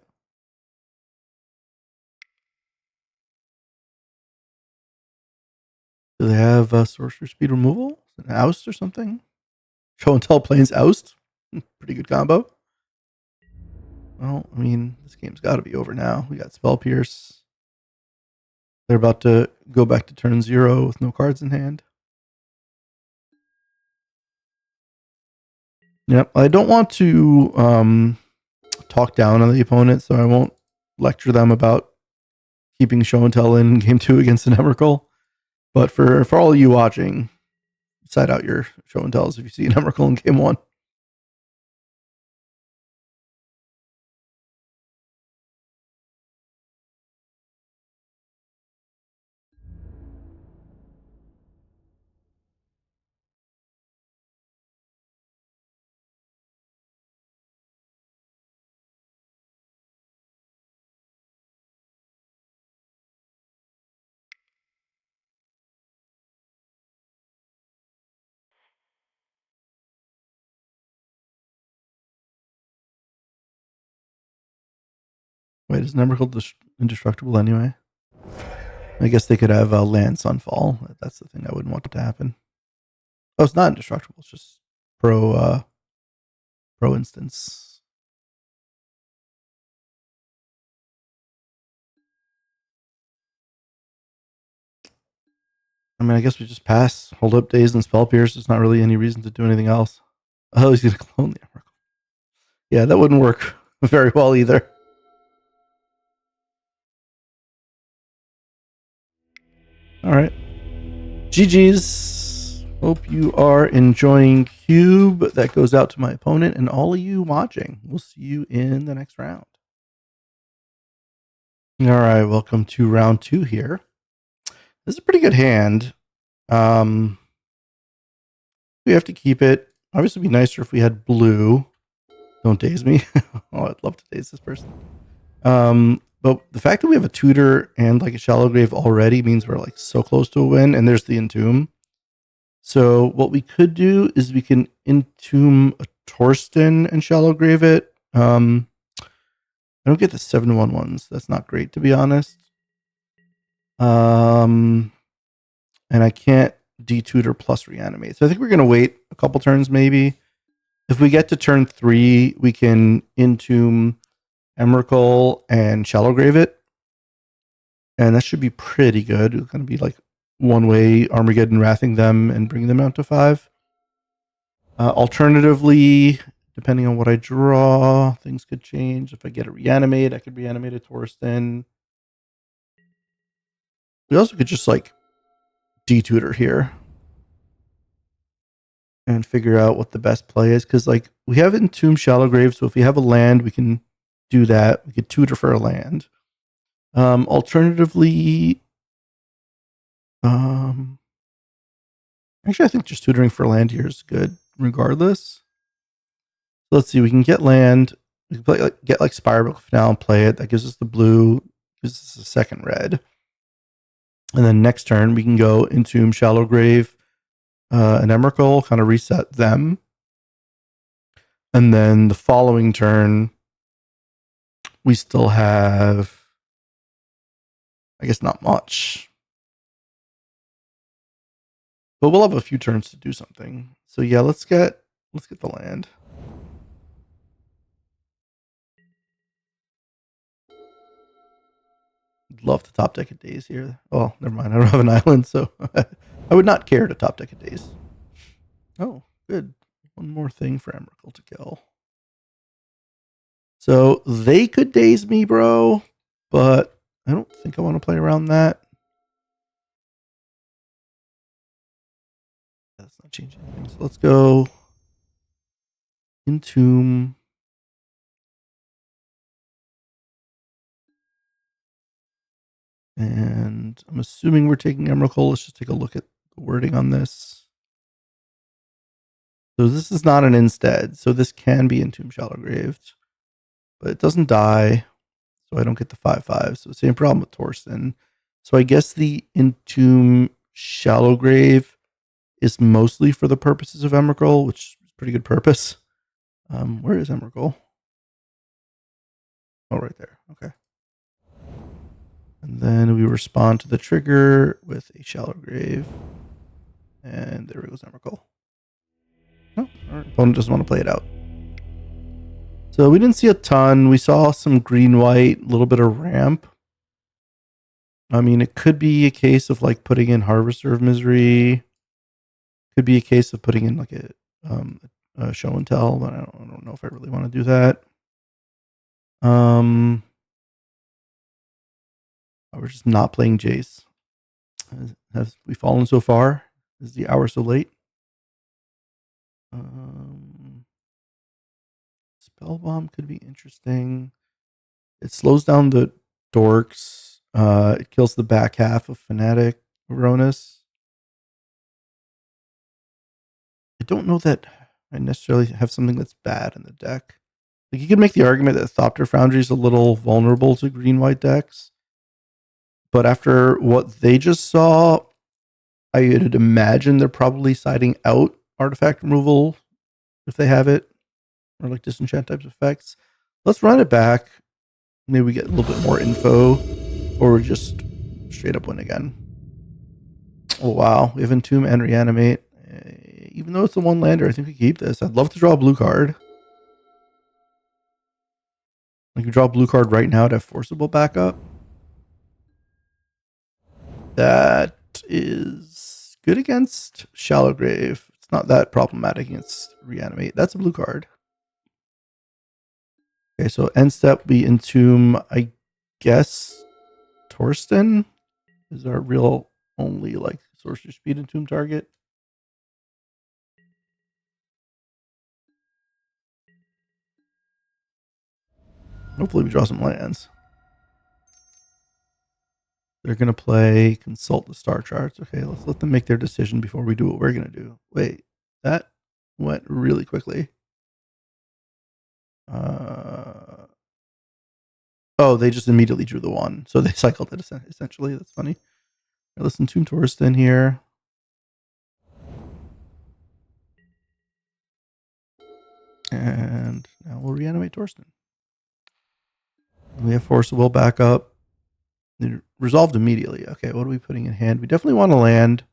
Speaker 1: Do they have sorcerer speed removal? An oust or something? Show and tell plains oust. Pretty good combo. Well, I mean, this game's got to be over now. We got Spell Pierce. They're about to go back to turn 0 with no cards in hand. Yep. I don't want to talk down on the opponent, so I won't lecture them about keeping show and tell in game 2 against an Emrakul. But for all of you watching, side out your show and tells if you see an Emrakul in game 1. Wait, is an Emrakul indestructible anyway? I guess they could have land Sunfall. That's the thing I wouldn't want to happen. Oh, it's not indestructible. It's just pro instance. I mean, I guess we just pass. Hold up days and spell pierce. There's not really any reason to do anything else. Oh, he's gonna clone the Emrakul. Yeah, that wouldn't work very well either. All right. GG's. Hope you are enjoying Cube. That goes out to my opponent and all of you watching. We'll see you in the next round. All right, welcome to round 2 here. This is a pretty good hand. We have to keep it. Obviously, it'd be nicer if we had blue. Don't daze me. Oh, I'd love to daze this person. But the fact that we have a tutor and like a shallow grave already means we're like so close to a win. And there's the entomb. So what we could do is we can entomb a Torsten and shallow grave it. I don't get the 7/1/1s. That's not great, to be honest. And I can't detutor plus reanimate. So I think we're gonna wait a couple turns maybe. If we get to turn 3, we can entomb Emrakul and shallow grave it. And that should be pretty good. It's gonna be like one way Armageddon wrathing them and bringing them out to 5. Alternatively, depending on what I draw, things could change. If I get a reanimate, I could reanimate a Torsten. We also could just like detutor here and figure out what the best play is. Because like we have Entomb Shallow Grave, so if we have a land, we can do that. We could tutor for a land. Alternatively, actually, I think just tutoring for land here is good, regardless. So let's see. We can get land. We can play get like Spiral Finale and play it. That gives us the blue. Gives us a second red. And then next turn we can go into Shallow Grave, and Emrakul, kind of reset them. And then the following turn, we still have, I guess, not much. But we'll have a few turns to do something. So yeah, let's get the land. Love to top deck a Daze here. Oh, never mind. I don't have an island, so I would not care to top deck a Daze. Oh, good. One more thing for Emrakul to kill. So they could daze me, bro, but I don't think I want to play around that. That's not changing anything. So let's go Entomb. And I'm assuming we're taking Emrakul. Let's just take a look at the wording on this. So this is not an instead. So this can be Entomb Shallow Graved, but it doesn't die. So I don't get the 5/5. So same problem with Torsten. So I guess the Entomb Shallow Grave is mostly for the purposes of Emrakul, which is pretty good purpose. Where is Emrakul? Oh, right there. Okay. And then we respond to the trigger with a shallow grave. And there goes Emrakul. Oh, our opponent doesn't want to play it out. So we didn't see a ton. We saw some green-white, a little bit of ramp. I mean, it could be a case of like putting in Harvester of Misery. Could be a case of putting in like a show and tell, but I don't know if I really want to do that. We're just not playing Jace. Have we fallen so far? Is the hour so late? Spell Bomb could be interesting. It slows down the dorks. It kills the back half of Fnatic Veronis. I don't know that I necessarily have something that's bad in the deck. Like you could make the argument that Thopter Foundry is a little vulnerable to green-white decks. But after what they just saw, I would imagine they're probably siding out artifact removal if they have it, or like disenchant types of effects. Let's run it back. Maybe we get a little bit more info, or we just straight up win again. Oh wow, we have Entomb and Reanimate. Even though it's a one lander, I think we keep this. I'd love to draw a blue card. Like you draw a blue card right now to have forcible backup. That is good against Shallow Grave. It's not that problematic against Reanimate. That's a blue card. Okay, so end step we Entomb, I guess Torsten is our real only like sorcerer speed Entomb target. Hopefully we draw some lands. They're going to play consult the star charts. Okay, let's let them make their decision before we do what we're going to do. Wait, that went really quickly. Oh, they just immediately drew the one. So they cycled it essentially. That's funny. Right, let's Entomb Torsten here. And now we'll reanimate Torsten. We have Force of Will back up. It resolved immediately. Okay, what are we putting in hand? We definitely want to land.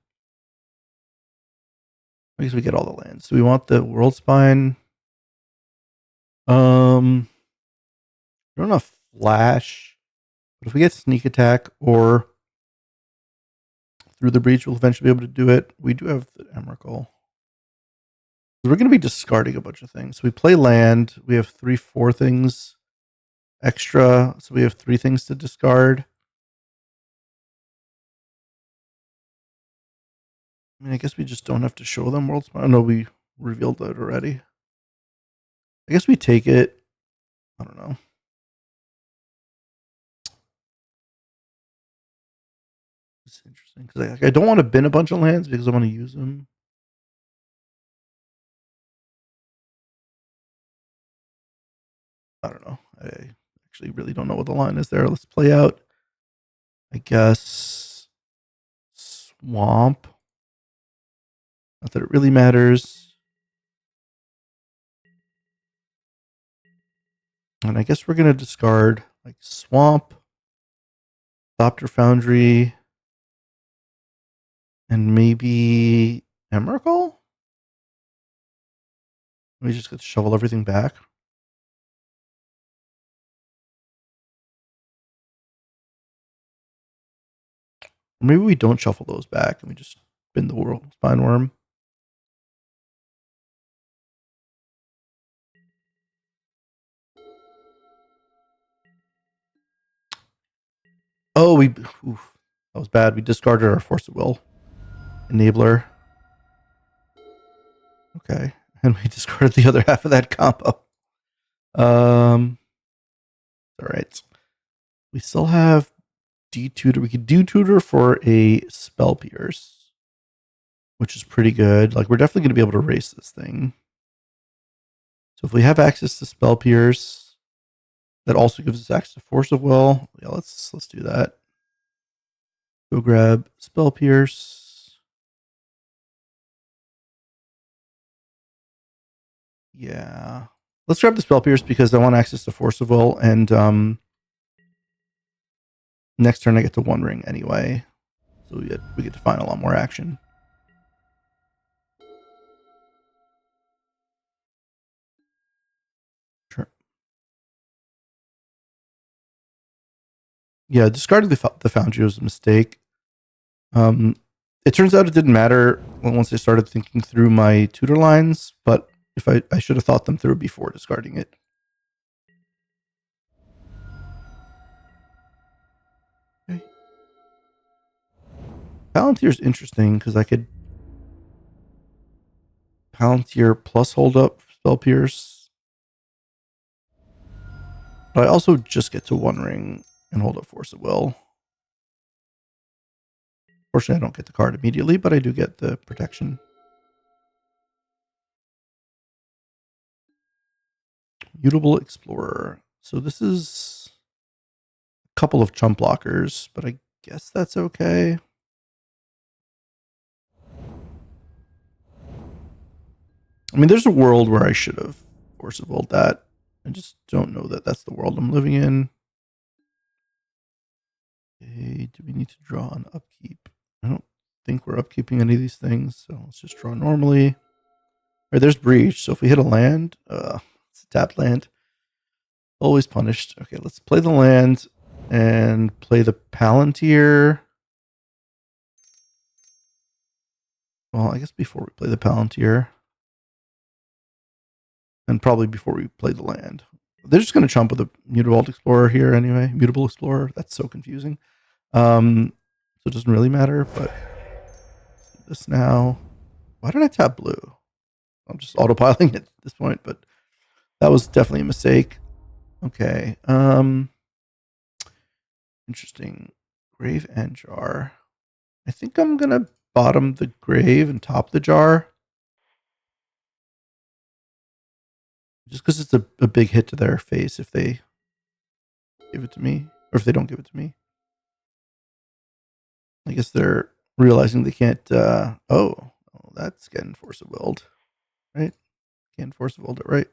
Speaker 1: I guess we get all the lands. Do we want the World Spine? I don't know, Flash. But if we get Sneak Attack or Through the Breach, we'll eventually be able to do it. We do have the Emrakul. We're going to be discarding a bunch of things. So we play land. We have 3-4 things extra. So we have 3 things to discard. I mean, I guess we just don't have to show them World Spine. Oh, no, we revealed that already. I guess we take it. I don't know. It's interesting because I don't want to bin a bunch of lands because I want to use them. I don't know. I actually really don't know what the line is there. Let's play out, I guess, Swamp. Not that it really matters. And I guess we're going to discard like Swamp, Thopter Foundry, and maybe Emrakul? We just get to shovel everything back. Or maybe we don't shuffle those back and we just bin the World Spine Worm. Oh, that was bad. We discarded our Force of Will enabler. Okay. And we discarded the other half of that combo. All right. We still have D-Tutor. We could do Tutor for a Spell Pierce, which is pretty good. Like, we're definitely going to be able to race this thing. So if we have access to Spell Pierce, that also gives us access to Force of Will. Yeah, let's do that. Go grab Spell Pierce. Yeah. Let's grab the Spell Pierce because I want access to Force of Will, and next turn I get to One Ring anyway. So we get to find a lot more action. Sure. Yeah, discarding the Foundry was a mistake. It turns out it didn't matter once I started thinking through my tutor lines, but if I should have thought them through before discarding it. Okay. Palantír is interesting because I could Palantír plus hold up Spell Pierce. But I also just get to One Ring and hold up Force of Will. Fortunately, I don't get the card immediately, but I do get the protection. Mutable Explorer. So this is a couple of chump blockers, but I guess that's okay. I mean, there's a world where I should have Force of Willed that. I just don't know that that's the world I'm living in. Okay, do we need to draw an upkeep? I don't think we're upkeeping any of these things, so let's just draw normally. All right, there's Breach, so if we hit a land, it's a tapped land. Always punished. Okay, let's play the land and play the Palantír. Well, I guess before we play the Palantír. And probably before we play the land. They're just going to chump with a Mutable Explorer here anyway. Mutable Explorer. That's so confusing. So it doesn't really matter, but let's do this now. Why did I tap blue? I'm just autopiloting it at this point, but that was definitely a mistake. Okay. Interesting. Grave and jar. I think I'm going to bottom the grave and top the jar. Just because it's a big hit to their face if they give it to me, or if they don't give it to me. I guess they're realizing they can't. That's getting force of willed, right? Can't force of willed it, right?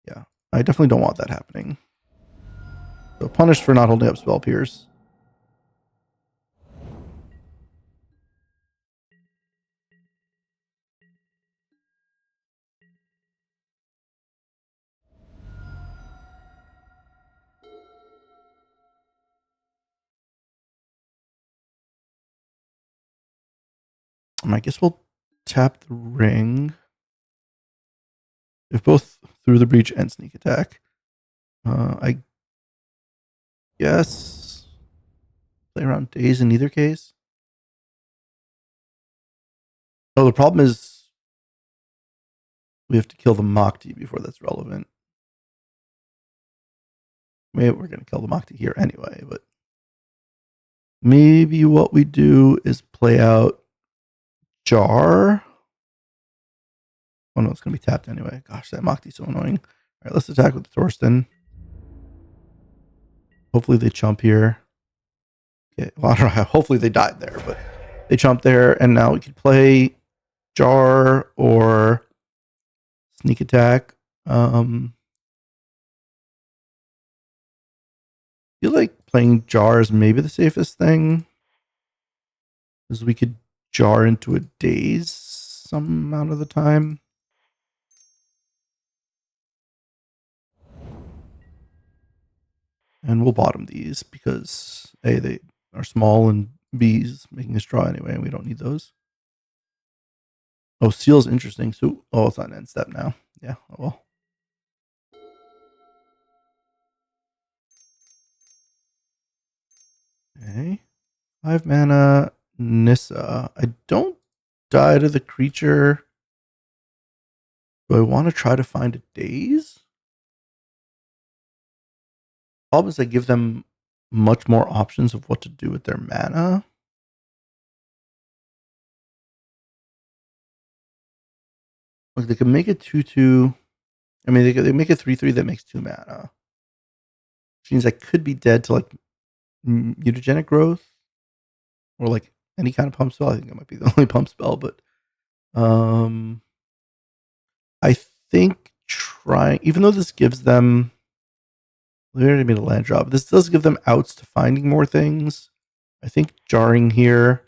Speaker 1: Yeah, I definitely don't want that happening. So punished for not holding up spell pierce. I guess we'll tap the ring. If both through the breach and sneak attack. I guess play around days in either case. Oh, the problem is we have to kill the Mokti before that's relevant. Maybe we're going to kill the Mokti here anyway, but maybe what we do is play out jar. Oh no, it's going to be tapped anyway. Gosh, that Mokti's so annoying. All right, let's attack with the Thorsten. Hopefully they chump here. Okay, well, I don't know. Hopefully they died there, but they chump there, and now we could play jar or sneak attack. I feel like playing jar is maybe the safest thing, because we could jar into a daze some amount of the time. And we'll bottom these because A, they are small, and B's making us draw anyway, and we don't need those. Oh, seal's interesting. So, it's on end step now. Yeah, well. Okay. 5 mana, Nissa. I don't die to the creature. Do I want to try to find a daze? Problem is I give them much more options of what to do with their mana. Like they can make a 2/2. I mean, they make a 3/3 that makes 2 mana. Which means I could be dead to like mutagenic growth or like any kind of pump spell. I think it might be the only pump spell, but I think trying, even though this gives them, they already made a land drop. This does give them outs to finding more things. I think jarring here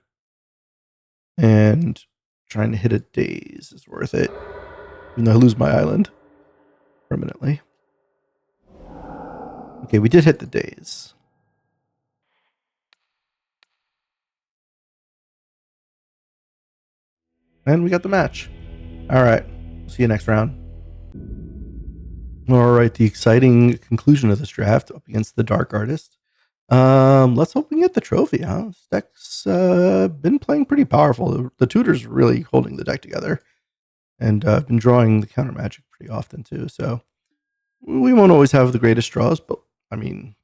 Speaker 1: and trying to hit a daze is worth it. Even though I lose my island permanently. Okay, we did hit the daze. And we got the match. All right. See you next round. All right, the exciting conclusion of this draft up against the Dark Artist. Let's hope we can get the trophy, huh? This deck's been playing pretty powerful. The tutor's really holding the deck together. And I've been drawing the counter magic pretty often too. So we won't always have the greatest draws, but I mean,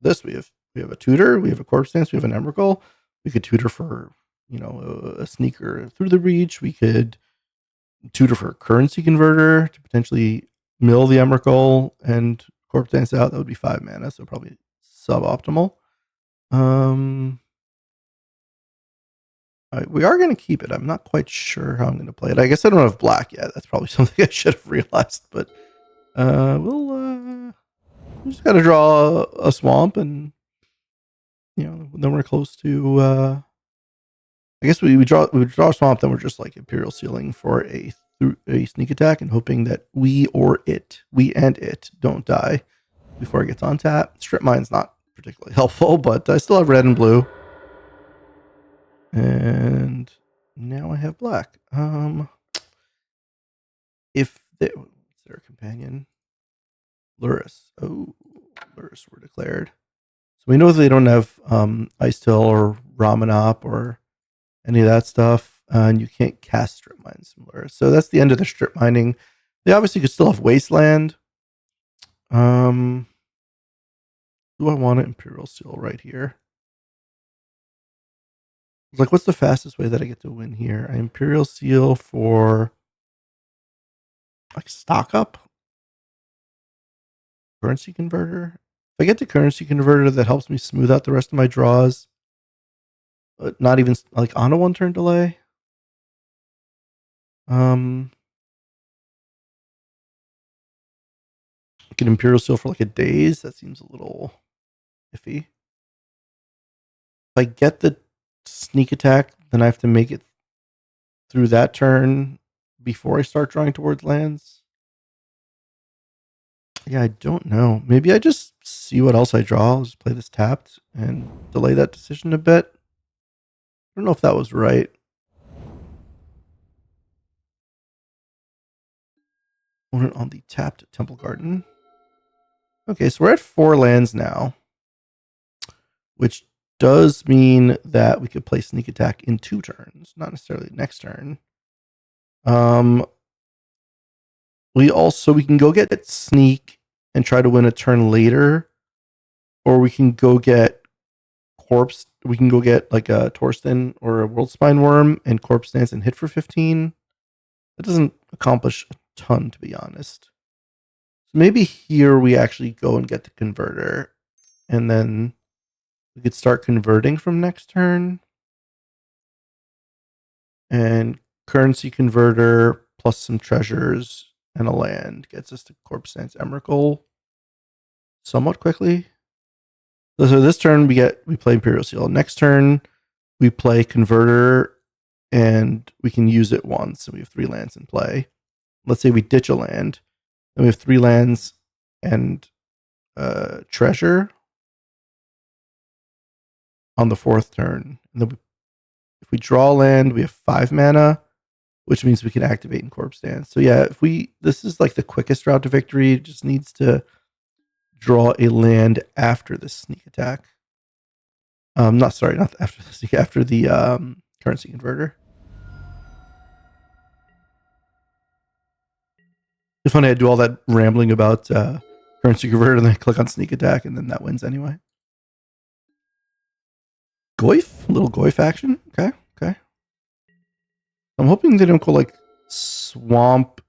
Speaker 1: this we have a tutor, we have a corpse dance, we have an Emrakul. We could tutor for, a sneaker through the reach. We could tutor for a currency converter to potentially mill the Emrakul and corpse dance out. That would be 5 mana, so probably suboptimal. We are going to keep it. I'm not quite sure how I'm going to play it. I guess I don't have black yet. That's probably something I should have realized. But we'll just got to draw a swamp, and then we're close to. I guess we draw a swamp, then we're just like Imperial Sealing for a sneak attack and hoping that we and it don't die before it gets on tap. Strip Mine's not particularly helpful, but I still have red and blue. And now I have black. If they, what's their companion? Luris. Oh, Luris were declared. So we know they don't have Ice Till or Ramanop or any of that stuff, and you can't cast strip mines from Luris. So that's the end of the strip mining. They obviously could still have Wasteland. Do I want an Imperial Seal right here? Like, what's the fastest way that I get to win here? An Imperial Seal for like stock up currency converter. If I get the currency converter, that helps me smooth out the rest of my draws. But not even like on a 1-turn delay. Like an Imperial Seal for like a daze. That seems a little iffy. If I get the sneak attack, then I have to make it through that turn before I start drawing towards lands. Yeah, I don't know. Maybe I just see what else I draw. I'll just play this tapped and delay that decision a bit. I don't know if that was right. Opponent on the tapped Temple Garden. Okay, so we're at 4 lands now, which does mean that we could play sneak attack in 2 turns, not necessarily next turn. We can go get sneak and try to win a turn later, or we can go get corpse. We can go get like a Torsten or a World Spine Worm and corpse dance and hit for 15. That doesn't accomplish a ton, to be honest. So maybe here we actually go and get the converter, and then we could start converting from next turn. And currency converter plus some treasures and a land gets us to Corpse Dance Emrakul somewhat quickly. So this turn we play Imperial Seal. Next turn we play Converter and we can use it once. So we have 3 lands in play. Let's say we ditch a land. Then we have 3 lands and treasure on the 4th turn. And then if we draw land, we have 5 mana, which means we can activate in Corpse Dance. So yeah, this is like the quickest route to victory. It just needs to draw a land after the sneak attack. Not after the sneak, after the currency converter. It's funny I do all that rambling about currency converter and then I click on sneak attack and then that wins anyway. Goyf, little Goyf action. Okay. I'm hoping they don't go like swamp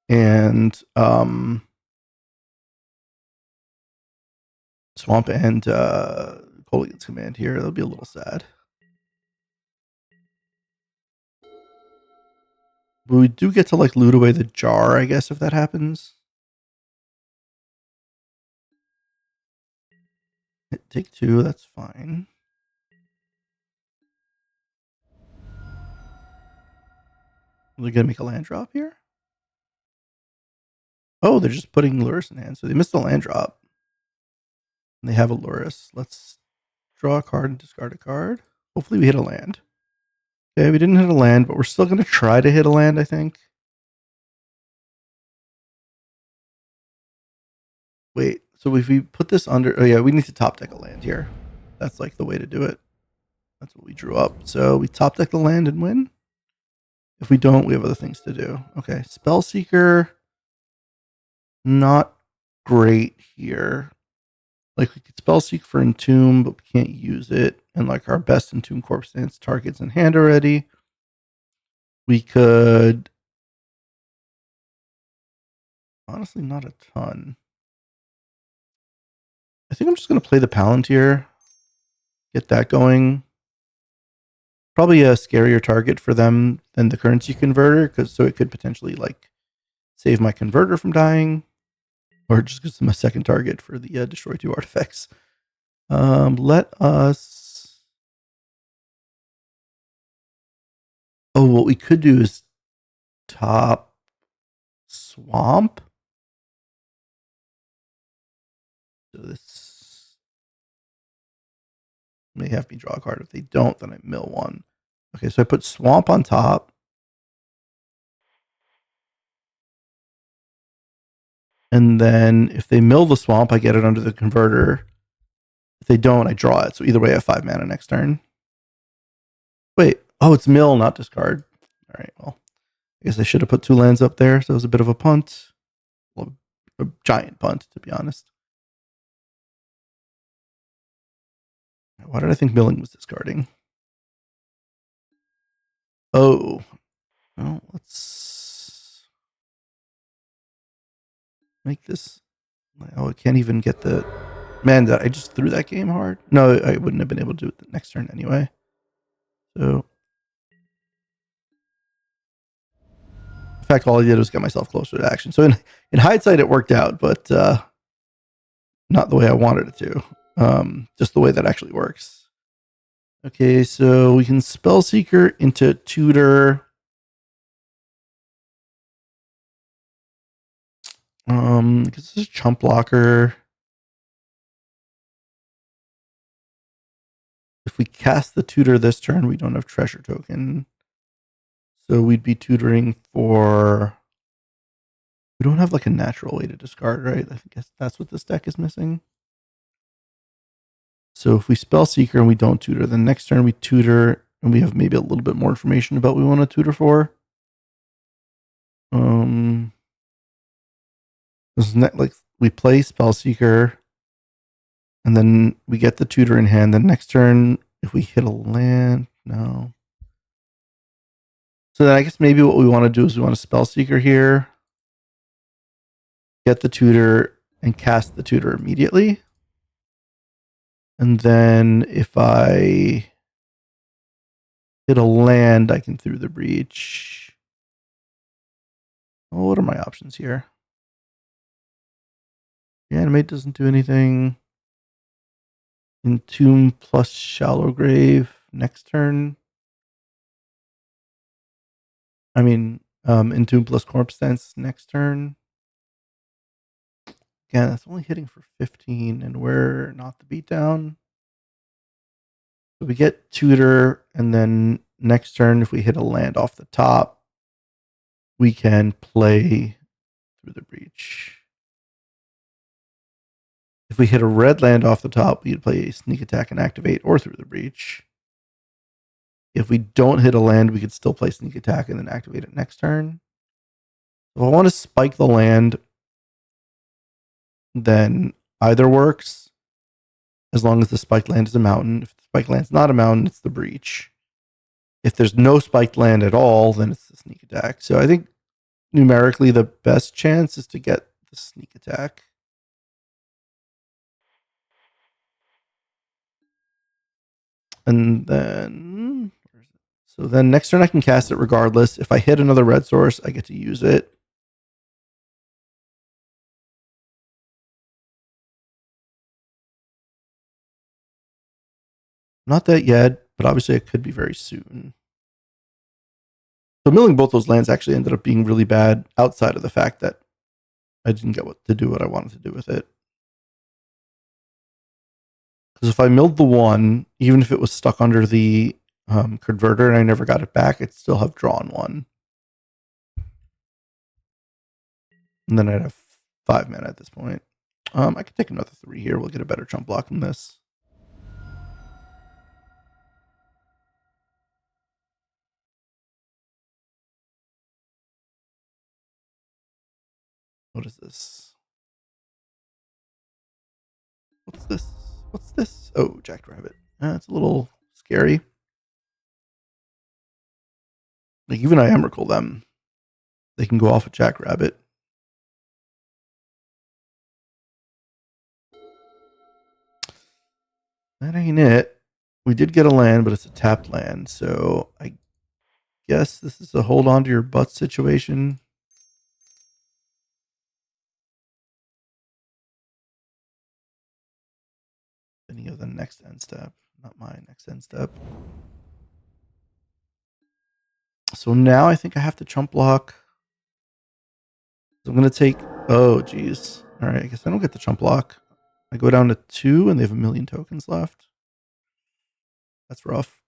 Speaker 1: and Kolaghan's Command here. That'll be a little sad. But we do get to like loot away the jar, I guess, if that happens. Take 2, that's fine. Are they gonna make a land drop here? Oh, they're just putting Luris in hand, so they missed the land drop. And they have a Luris. Let's draw a card and discard a card. Hopefully we hit a land. Okay, we didn't hit a land, but we're still gonna try to hit a land, I think. Wait, so if we put this under, oh yeah, we need to top deck a land here. That's like the way to do it. That's what we drew up. So we top deck the land and win. If we don't, we have other things to do. Okay, Spellseeker, not great here. Like we could Spellseek for Entomb, but we can't use it. And like our best Entomb Corpse Dance target's in hand already. We could, honestly, not a ton. I think I'm just going to play the Palantír, get that going. Probably a scarier target for them than the currency converter, so it could potentially like save my converter from dying, or just gives them a second target for the destroy 2 artifacts. Let us. Oh, what we could do is top swamp. So this may have me draw a card. If they don't, then I mill 1. Okay, so I put swamp on top. And then if they mill the swamp, I get it under the converter. If they don't, I draw it. So either way, I have 5 mana next turn. Wait. Oh, it's mill, not discard. All right, well, I guess I should have put 2 lands up there. So it was a bit of a punt. Well, a giant punt, to be honest. Why did I think milling was discarding? Oh. Well, let's make this. Oh, I can't even get the. Man, I just threw that game hard. No, I wouldn't have been able to do it the next turn anyway. So, in fact, all I did was get myself closer to action. So, in hindsight, it worked out, but not the way I wanted it to. Just the way that actually works. Okay, so we can Spellseeker into Tutor. Because this is Chump Blocker. If we cast the Tutor this turn, we don't have Treasure Token. So we'd be tutoring for. We don't have like a natural way to discard, right? I guess that's what this deck is missing. So if we Spellseeker and we don't tutor, then next turn we tutor and we have maybe a little bit more information about what we want to tutor for. This is like we play Spellseeker and then we get the tutor in hand. Then next turn, if we hit a land, no. So then I guess maybe what we want to do is we want a Spellseeker here, get the tutor, and cast the tutor immediately. And then if I hit a land, I can through the breach. Oh, what are my options here? Reanimate doesn't do anything. Entomb plus Shallow Grave next turn. I mean, Entomb plus Corpse Dance next turn. Again, that's only hitting for 15, and we're not the beatdown. So we get Tutor, and then next turn, if we hit a land off the top, we can play through the breach. If we hit a red land off the top, we could play Sneak Attack and Activate or through the breach. If we don't hit a land, we could still play Sneak Attack and then activate it next turn. If I want to spike the land, then either works as long as the spiked land is a mountain. If the spiked land's not a mountain, it's the breach. If there's no spiked land at all, then it's the sneak attack. So I think numerically the best chance is to get the sneak attack. And then, so then next turn I can cast it regardless. If I hit another red source, I get to use it. Not that yet, but obviously it could be very soon. So milling both those lands actually ended up being really bad outside of the fact that I didn't get to do what I wanted to do with it. Because if I milled the one, even if it was stuck under the converter and I never got it back, I'd still have drawn one. And then I'd have 5 mana at this point. I could take another 3 here. We'll get a better chump block than this. What is this? What's this? What's this? Oh, Jackrabbit. It's a little scary. Like even I Emrakul them. They can go off a Jackrabbit. That ain't it. We did get a land, but it's a tapped land. So I guess this is a hold on to your butt situation. Thinking of the next end step, not my next end step. So now I think I have to chump block. So I'm going to take. Oh, geez. All right. I guess I don't get the chump block. I go down to 2 and they have 1 million tokens left. That's rough.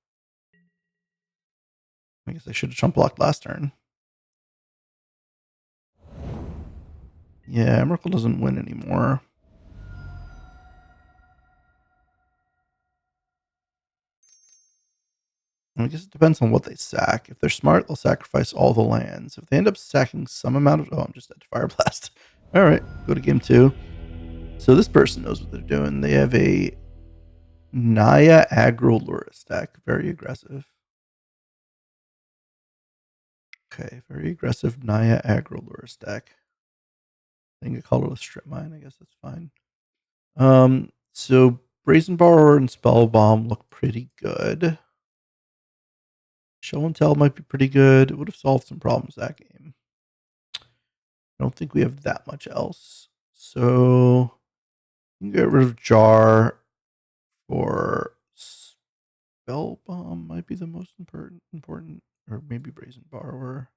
Speaker 1: I guess I should have chump blocked last turn. Yeah, Emrakul doesn't win anymore. I guess it depends on what they sack. If they're smart, they'll sacrifice all the lands. If they end up sacking some amount of... Oh, I'm just at Fire Blast. All right, go to game 2. So this person knows what they're doing. They have a Naya aggro Lurus deck. Very aggressive. Okay, very aggressive Naya aggro Lurus deck. I think I called it a strip mine. I guess that's fine. So Brazen Borrower and Spell Bomb look pretty good. Show and Tell might be pretty good. It would have solved some problems that game. I don't think we have that much else. So you can get rid of Jar for Spell Bomb might be the most important, or maybe Brazen Borrower.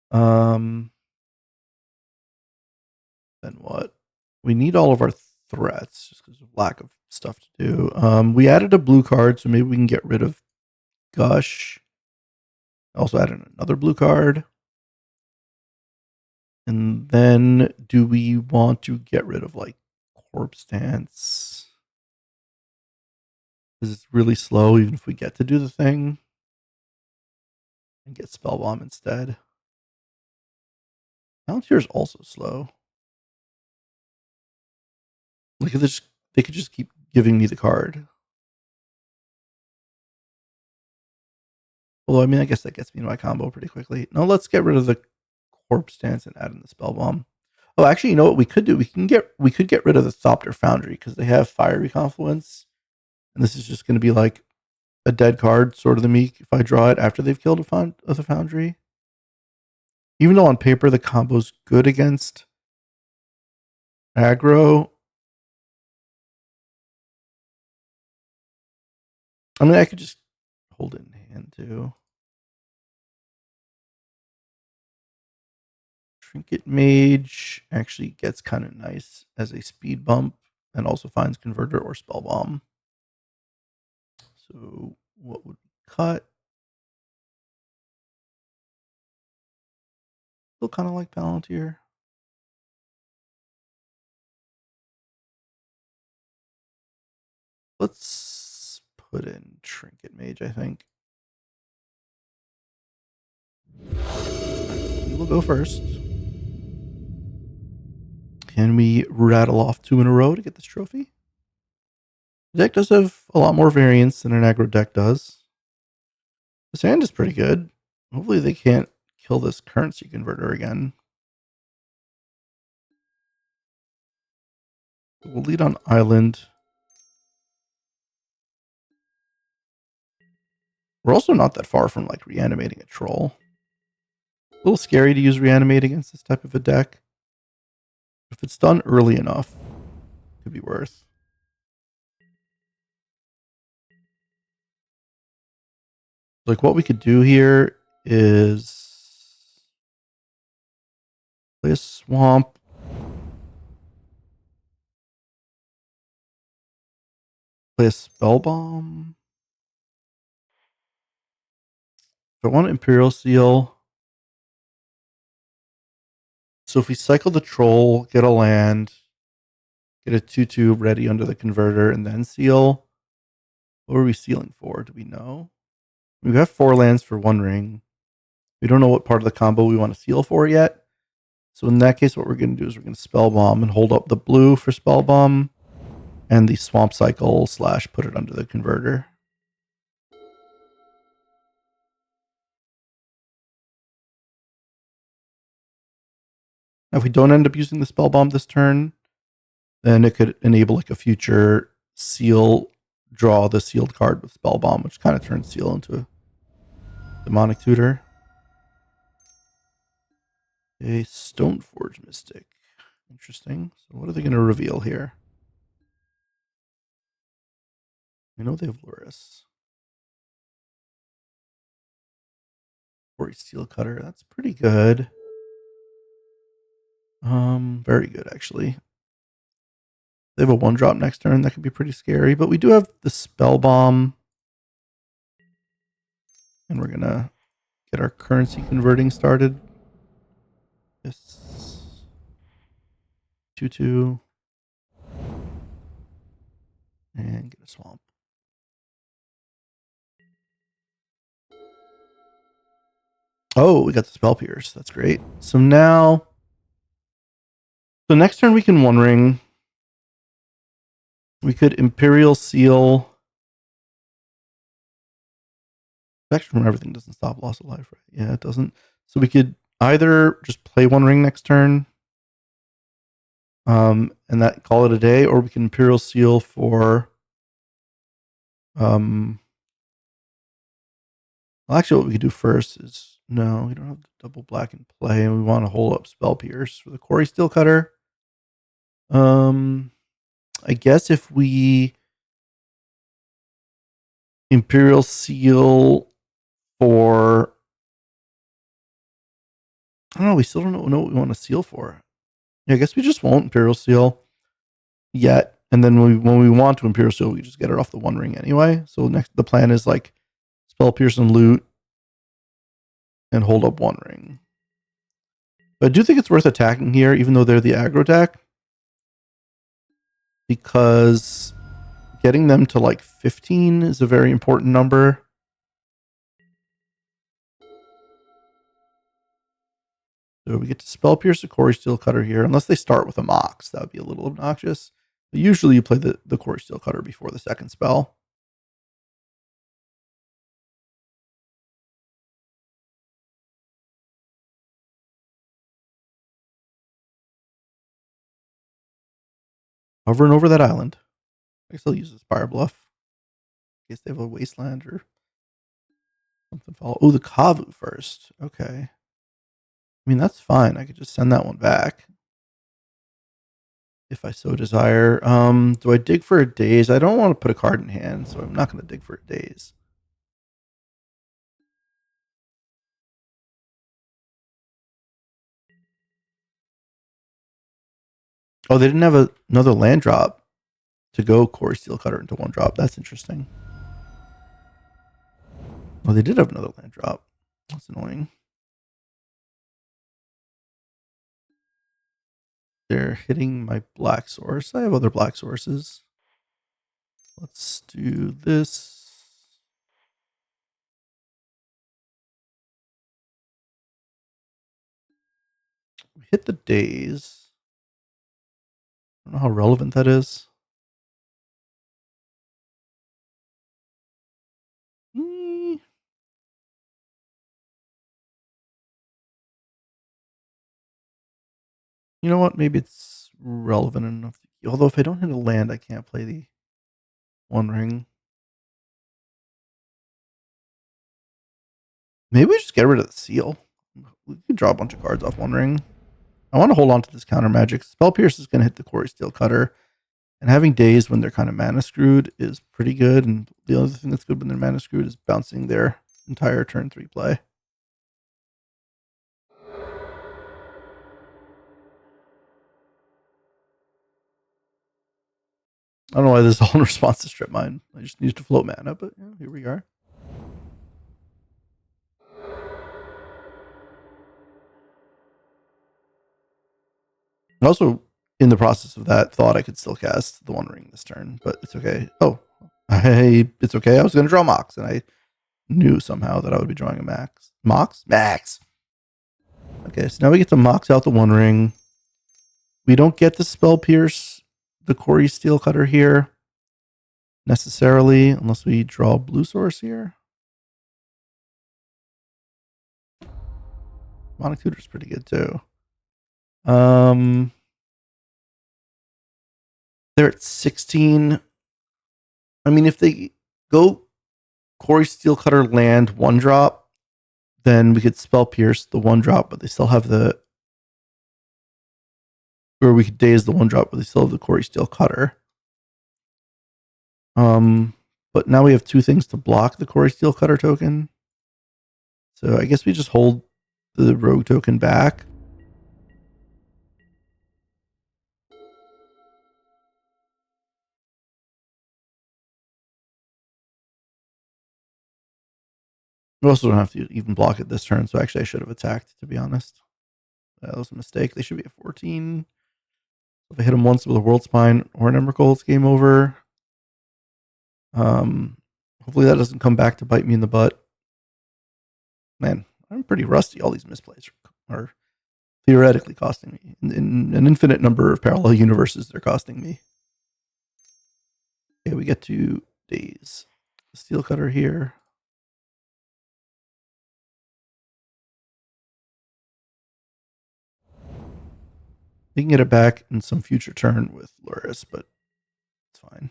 Speaker 1: Then what? We need all of our threats just because of lack of stuff to do. We added a blue card, so maybe we can get rid of Gush. Also added another blue card. And then do we want to get rid of like Corpse Dance? Because it's really slow even if we get to do the thing. And get Spell Bomb instead. Palantír is also slow. Like they could just keep giving me the card. Although, I mean, I guess that gets me into my combo pretty quickly. No, let's get rid of the Corpse Dance and add in the Spell Bomb. Oh, actually, you know what we could do? We could get rid of the Thopter Foundry because they have Fiery Confluence, and this is just going to be like a dead card, sort of the meek, if I draw it after they've killed the Foundry. Even though on paper the combo's good against aggro, I mean, I could just hold it in hand too. Trinket Mage actually gets kind of nice as a speed bump and also finds Converter or Spell Bomb. So what would we cut? Still kind of like Palantír. Let's put in Trinket Mage, I think. We will go first. Can we rattle off 2 in a row to get this trophy? The deck does have a lot more variance than an aggro deck does. This hand is pretty good. Hopefully they can't kill this currency converter again. We'll lead on Island. We're also not that far from like reanimating a troll. A little scary to use reanimate against this type of a deck. If it's done early enough, it could be worth. Like what we could do here is play a swamp. Play a spell bomb. If I want Imperial Seal. So if we cycle the troll, get a land, get a 2/2 ready under the converter, and then seal. What are we sealing for? Do we know? We have 4 lands for 1 ring. We don't know what part of the combo we want to seal for yet. So in that case, what we're going to do is we're going to spell bomb and hold up the blue for spell bomb and the swamp cycle / put it under the converter. Now, if we don't end up using the spell bomb this turn, then it could enable like a future seal, draw the sealed card with spell bomb, which kind of turns seal into a demonic tutor. A Stoneforge Mystic. Interesting. So what are they going to reveal here? I know they have Lurrus. Or a Steel Cutter. That's pretty good. Very good actually. They have a 1-drop next turn. That could be pretty scary. But we do have the Spell Bomb. And we're going to get our currency converting started. Yes. 2/2. And get a swamp. Oh, we got the Spell Pierce. That's great. So now, so next turn we can One Ring. We could Imperial Seal. Protection from everything doesn't stop loss of life, right? Yeah, it doesn't. So we could either just play One Ring next turn, and that call it a day, or we can Imperial Seal for. Well, actually, what we could do first is no, we don't have the double black in play, and we want to hold up Spell Pierce for the Quarry Steel Cutter. I guess if we Imperial Seal for, I don't know, we still don't know what we want to seal for. Yeah, I guess we just won't Imperial Seal yet, and then when we want to Imperial Seal, we just get it off the One Ring anyway. So next, the plan is like Spell Pierce and loot, and hold up One Ring. But I do think it's worth attacking here, even though they're the aggro deck, because getting them to like 15 is a very important number. So we get to Spell Pierce the Quarry Steel Cutter here, unless they start with a Mox. That would be a little obnoxious. But usually you play the Quarry Steel Cutter before the second spell. Hovering over that island. I guess I'll use this Fire Bluff. In case they have a Wasteland or something. Follow. Oh, the Kavu first. Okay. I mean, that's fine. I could just send that one back if I so desire. Do I dig for a daze? I don't want to put a card in hand, so I'm not going to dig for a daze. Oh, they didn't have another land drop to go Core Steel Cutter into one drop. That's interesting. Oh, they did have another land drop. That's annoying. They're hitting my black source. I have other black sources. Let's do this. We hit the daze. I don't know how relevant that is. You know what? Maybe it's relevant enough. Although if I don't hit a land, I can't play the One Ring. Maybe we just get rid of the seal. We could draw a bunch of cards off One Ring. I want to hold on to this counter magic. Spell Pierce is going to hit the Quarry Steel Cutter. And having days when they're kind of mana screwed is pretty good. And the other thing that's good when they're mana screwed is bouncing their entire turn 3 play. I don't know why this is all in response to Strip Mine. I just needed to float mana, but yeah, here we are. Also, in the process of that, thought I could still cast the One Ring this turn, but it's okay. Oh, it's okay. I was going to draw Mox, and I knew somehow that I would be drawing a Max. Max. Okay, so now we get to Mox out the One Ring. We don't get the Spell Pierce, the Quarry Steel Cutter here necessarily, unless we draw blue source here. Monarch Tutor is pretty good too. They're at 16. I mean, if they go Quarry Steel Cutter land one drop, then we could Spell Pierce the one drop, but they still have the, or we could daze the one drop, but they still have the Quarry Steel Cutter. But now we have two things to block the Quarry Steel Cutter token. So I guess we just hold the Rogue token back. We also don't have to even block it this turn, so actually I should have attacked, to be honest. That was a mistake. They should be at 14. If I hit them once with a World Spine or an Emrakul, it's game over. Hopefully that doesn't come back to bite me in the butt. Man, I'm pretty rusty. All these misplays are theoretically costing me. In an infinite number of parallel universes, they're costing me. Okay, we get to days. Steel Cutter here. We can get it back in some future turn with Luris, but it's fine.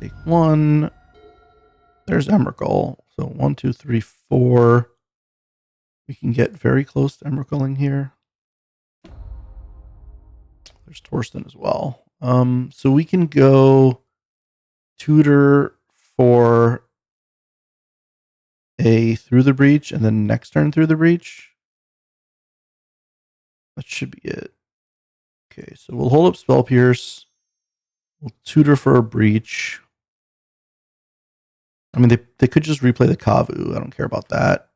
Speaker 1: Take one. There's Emrakul. So 1, 2, 3, 4. We can get very close to Emrakuling here. There's Torsten as well. So we can go tutor for a through the breach and then next turn through the breach. That should be it. Okay, so we'll hold up Spell Pierce. We'll tutor for a breach. I mean, they could just replay the Kavu. I don't care about that.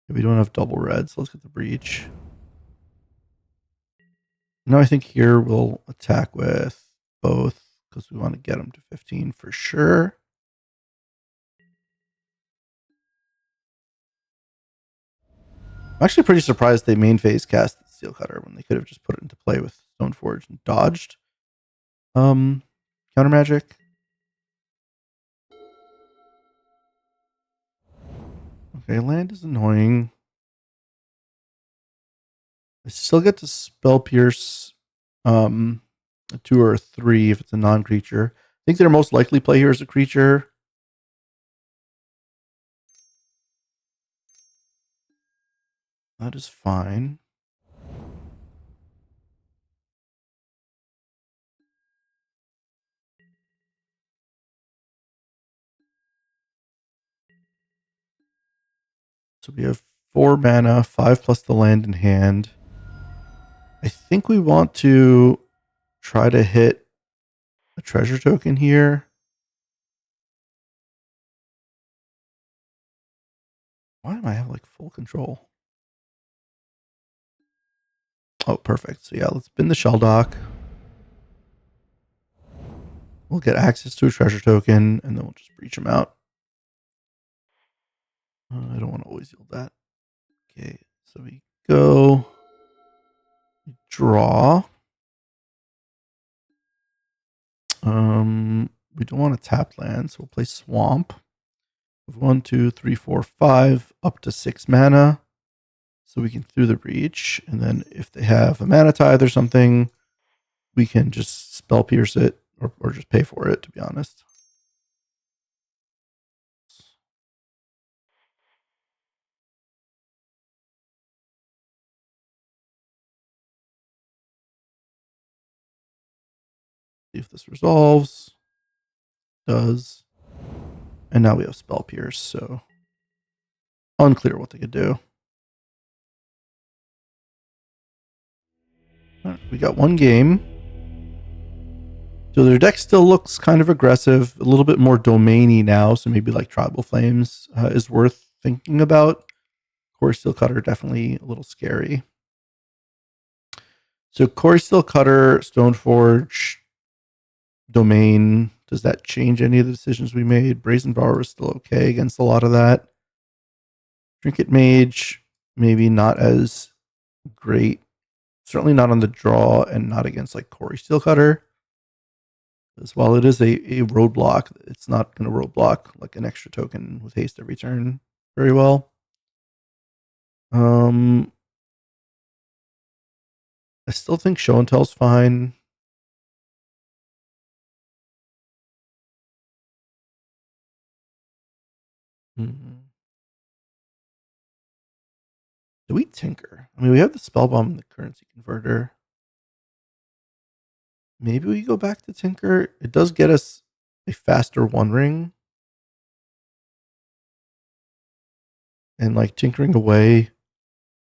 Speaker 1: We don't have double red, so let's get the breach. Now I think here we'll attack with both because we want to get them to 15 for sure. I'm actually pretty surprised they main phase cast the Steel Cutter when they could have just put it into play with Stoneforge and dodged. Counter magic. Okay, land is annoying. I still get to Spell Pierce a 2 or a 3 if it's a non-creature. I think their most likely play here is a creature. That is fine. So we have 4 mana, 5 plus the land in hand. I think we want to try to hit a treasure token here. Why do I have like full control? Oh, perfect. So yeah, let's bin the shell dock. We'll get access to a treasure token, and then we'll just breach them out. I don't want to always yield that. Okay, so we go draw. We don't want to tap land, so we'll play swamp. 1, 2, 3, 4, 5, up to 6 mana. So we can through the breach, and then if they have a mana tithe or something, we can just spell pierce it or just pay for it, to be honest. See if this resolves. Does. And now we have spell pierce, so unclear what they could do. Right, we got one game. So their deck still looks kind of aggressive, a little bit more domainy now, so maybe like Tribal Flames is worth thinking about. Core Steel Cutter, definitely a little scary. So Core Steel Cutter, Stoneforge, Domain, does that change any of the decisions we made? Brazen Borrower is still okay against a lot of that. Trinket Mage, maybe not as great. Certainly not on the draw and not against like Core Steel Cutter. As while it is a roadblock, it's not going to roadblock like an extra token with haste every turn very well. I still think Show and Tell's fine. Do we tinker? I mean, we have the spell bomb and the currency converter. Maybe we go back to tinker. It does get us a faster One Ring. And like tinkering away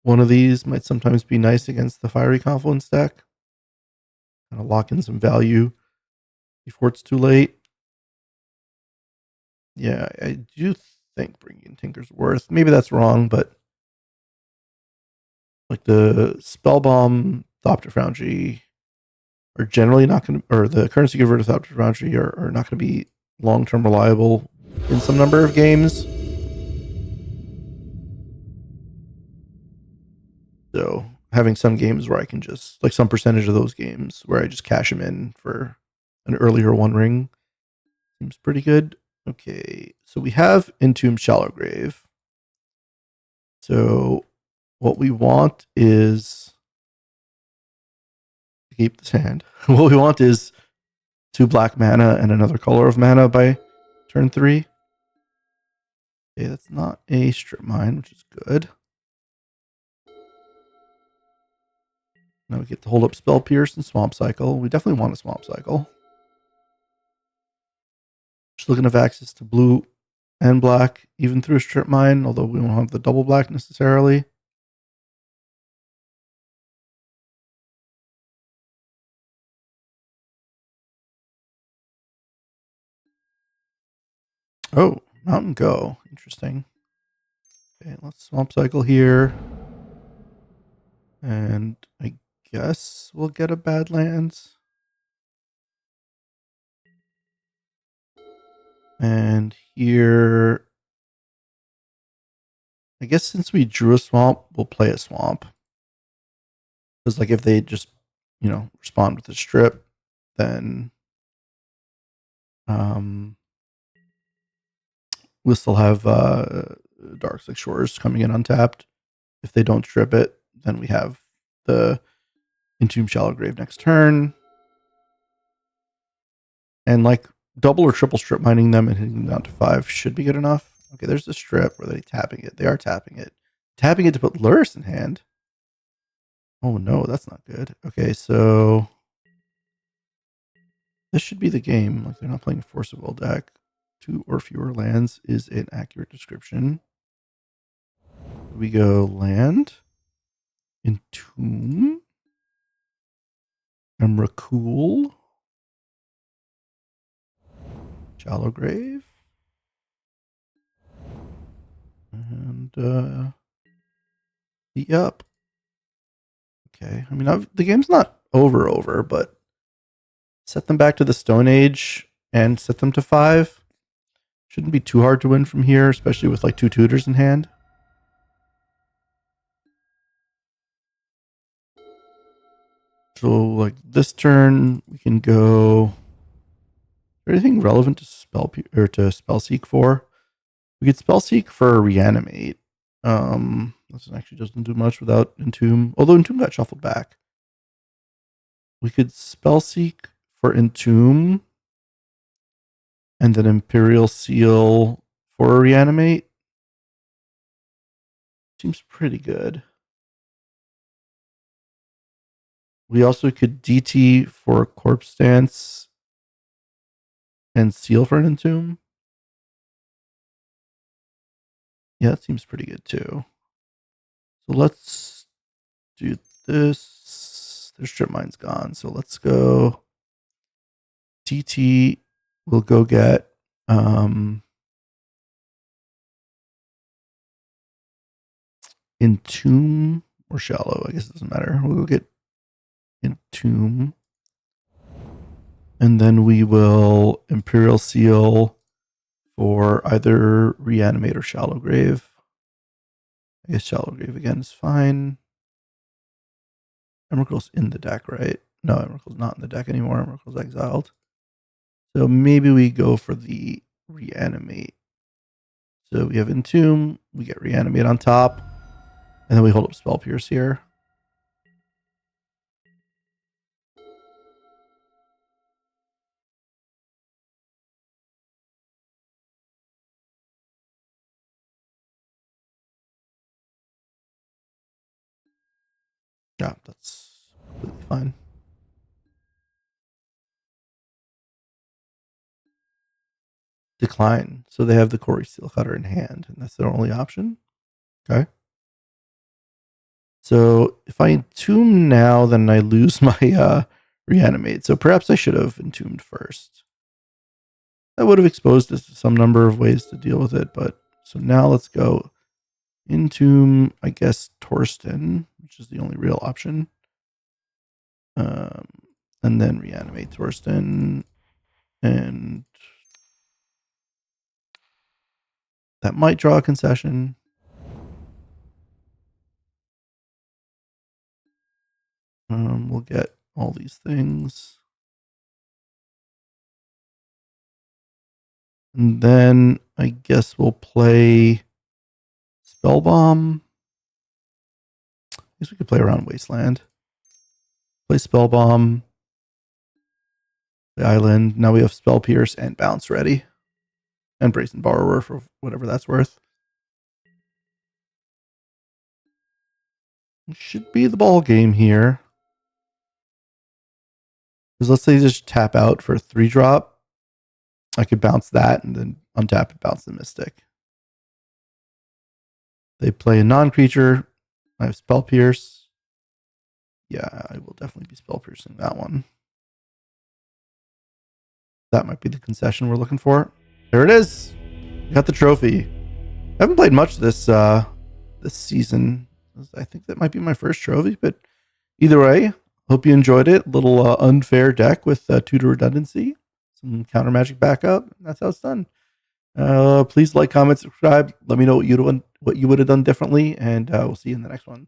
Speaker 1: one of these might sometimes be nice against the Fiery Confluence deck. Kind of lock in some value before it's too late. Yeah, I do think bringing Tinker's worth. Maybe that's wrong, but like the Spellbomb, Thopter Foundry are generally not going to, or the Currency Converter, Thopter Foundry are not going to be long-term reliable in some number of games. So having some games where I can just, like some percentage of those games where I just cash them in for an earlier One Ring seems pretty good. Okay, so we have Entomb Shallow Grave. So what we want is to keep this hand. What we want is 2 black mana and another color of mana by turn 3. Okay, that's not a strip mine, which is good. Now we get to hold up Spell Pierce and Swamp Cycle. We definitely want a Swamp Cycle. Just looking to have access to blue and black, even through a strip mine, although we don't have the double black necessarily. Oh, Mountain Go. Interesting. Okay, let's Swamp Cycle here. And I guess we'll get a Badlands. And here, I guess since we drew a swamp, we'll play a swamp. Because like if they just, respond with a strip, then we'll still have Dark Six Shores coming in untapped. If they don't strip it, then we have the Entomb Shallow Grave next turn. And like double or triple strip mining them and hitting them down to 5 should be good enough. Okay, there's the strip. Were they tapping it? They are tapping it. Tapping it to put Luris in hand. Oh no, that's not good. Okay, so this should be the game. Like they're not playing a Force of Will deck. 2 or fewer lands is an accurate description. We go land, Entomb, Emrakul, Shallow Grave, and yep. Okay, I mean the game's not over, but set them back to the Stone Age and set them to 5. Shouldn't be too hard to win from here, especially with like 2 tutors in hand. So like this turn, we can go. Is there anything relevant to spell seek for? We could spell seek for reanimate. This actually doesn't do much without Entomb. Although Entomb got shuffled back. We could spell seek for Entomb and then Imperial Seal for reanimate. Seems pretty good. We also could DT for Corpse Dance and Seal for an Entomb. Yeah, that seems pretty good too. So let's do this. Their strip mine's gone. So let's go DT. We'll go get Entomb or Shallow. I guess it doesn't matter. We'll go get Entomb. And then we will Imperial Seal for either Reanimate or Shallow Grave. I guess Shallow Grave again is fine. Emrakul's in the deck, right? No, Emrakul's not in the deck anymore. Emrakul's exiled. So maybe we go for the Reanimate. So we have Entomb, we get Reanimate on top, and then we hold up Spell Pierce here. Yeah, that's completely fine. Decline. So they have the Quarry Steel Cutter in hand, and that's their only option. Okay. So if I entomb now, then I lose my reanimate. So perhaps I should have entombed first. That would have exposed us to some number of ways to deal with it. But so now let's go entomb, I guess, Torsten, which is the only real option. And then reanimate Torsten. And that might draw a concession. We'll get all these things. And then I guess we'll play Spellbomb. I guess we could play around Wasteland. Play Spellbomb. The island. Now we have Spell Pierce and Bounce ready. And Brazen Borrower for whatever that's worth. Should be the ball game here. Because let's say you just tap out for a 3-drop. I could bounce that and then untap and bounce the Mystic. They play a non-creature. I have Spell Pierce. Yeah, I will definitely be Spell Piercing that one. That might be the concession we're looking for. There it is. We got the trophy. I haven't played much this season. I think that might be my first trophy, but either way, hope you enjoyed it. Little unfair deck with tutor redundancy, some counter magic backup. That's how it's done. Please like, comment, subscribe. Let me know what you would have done differently, and we'll see you in the next one.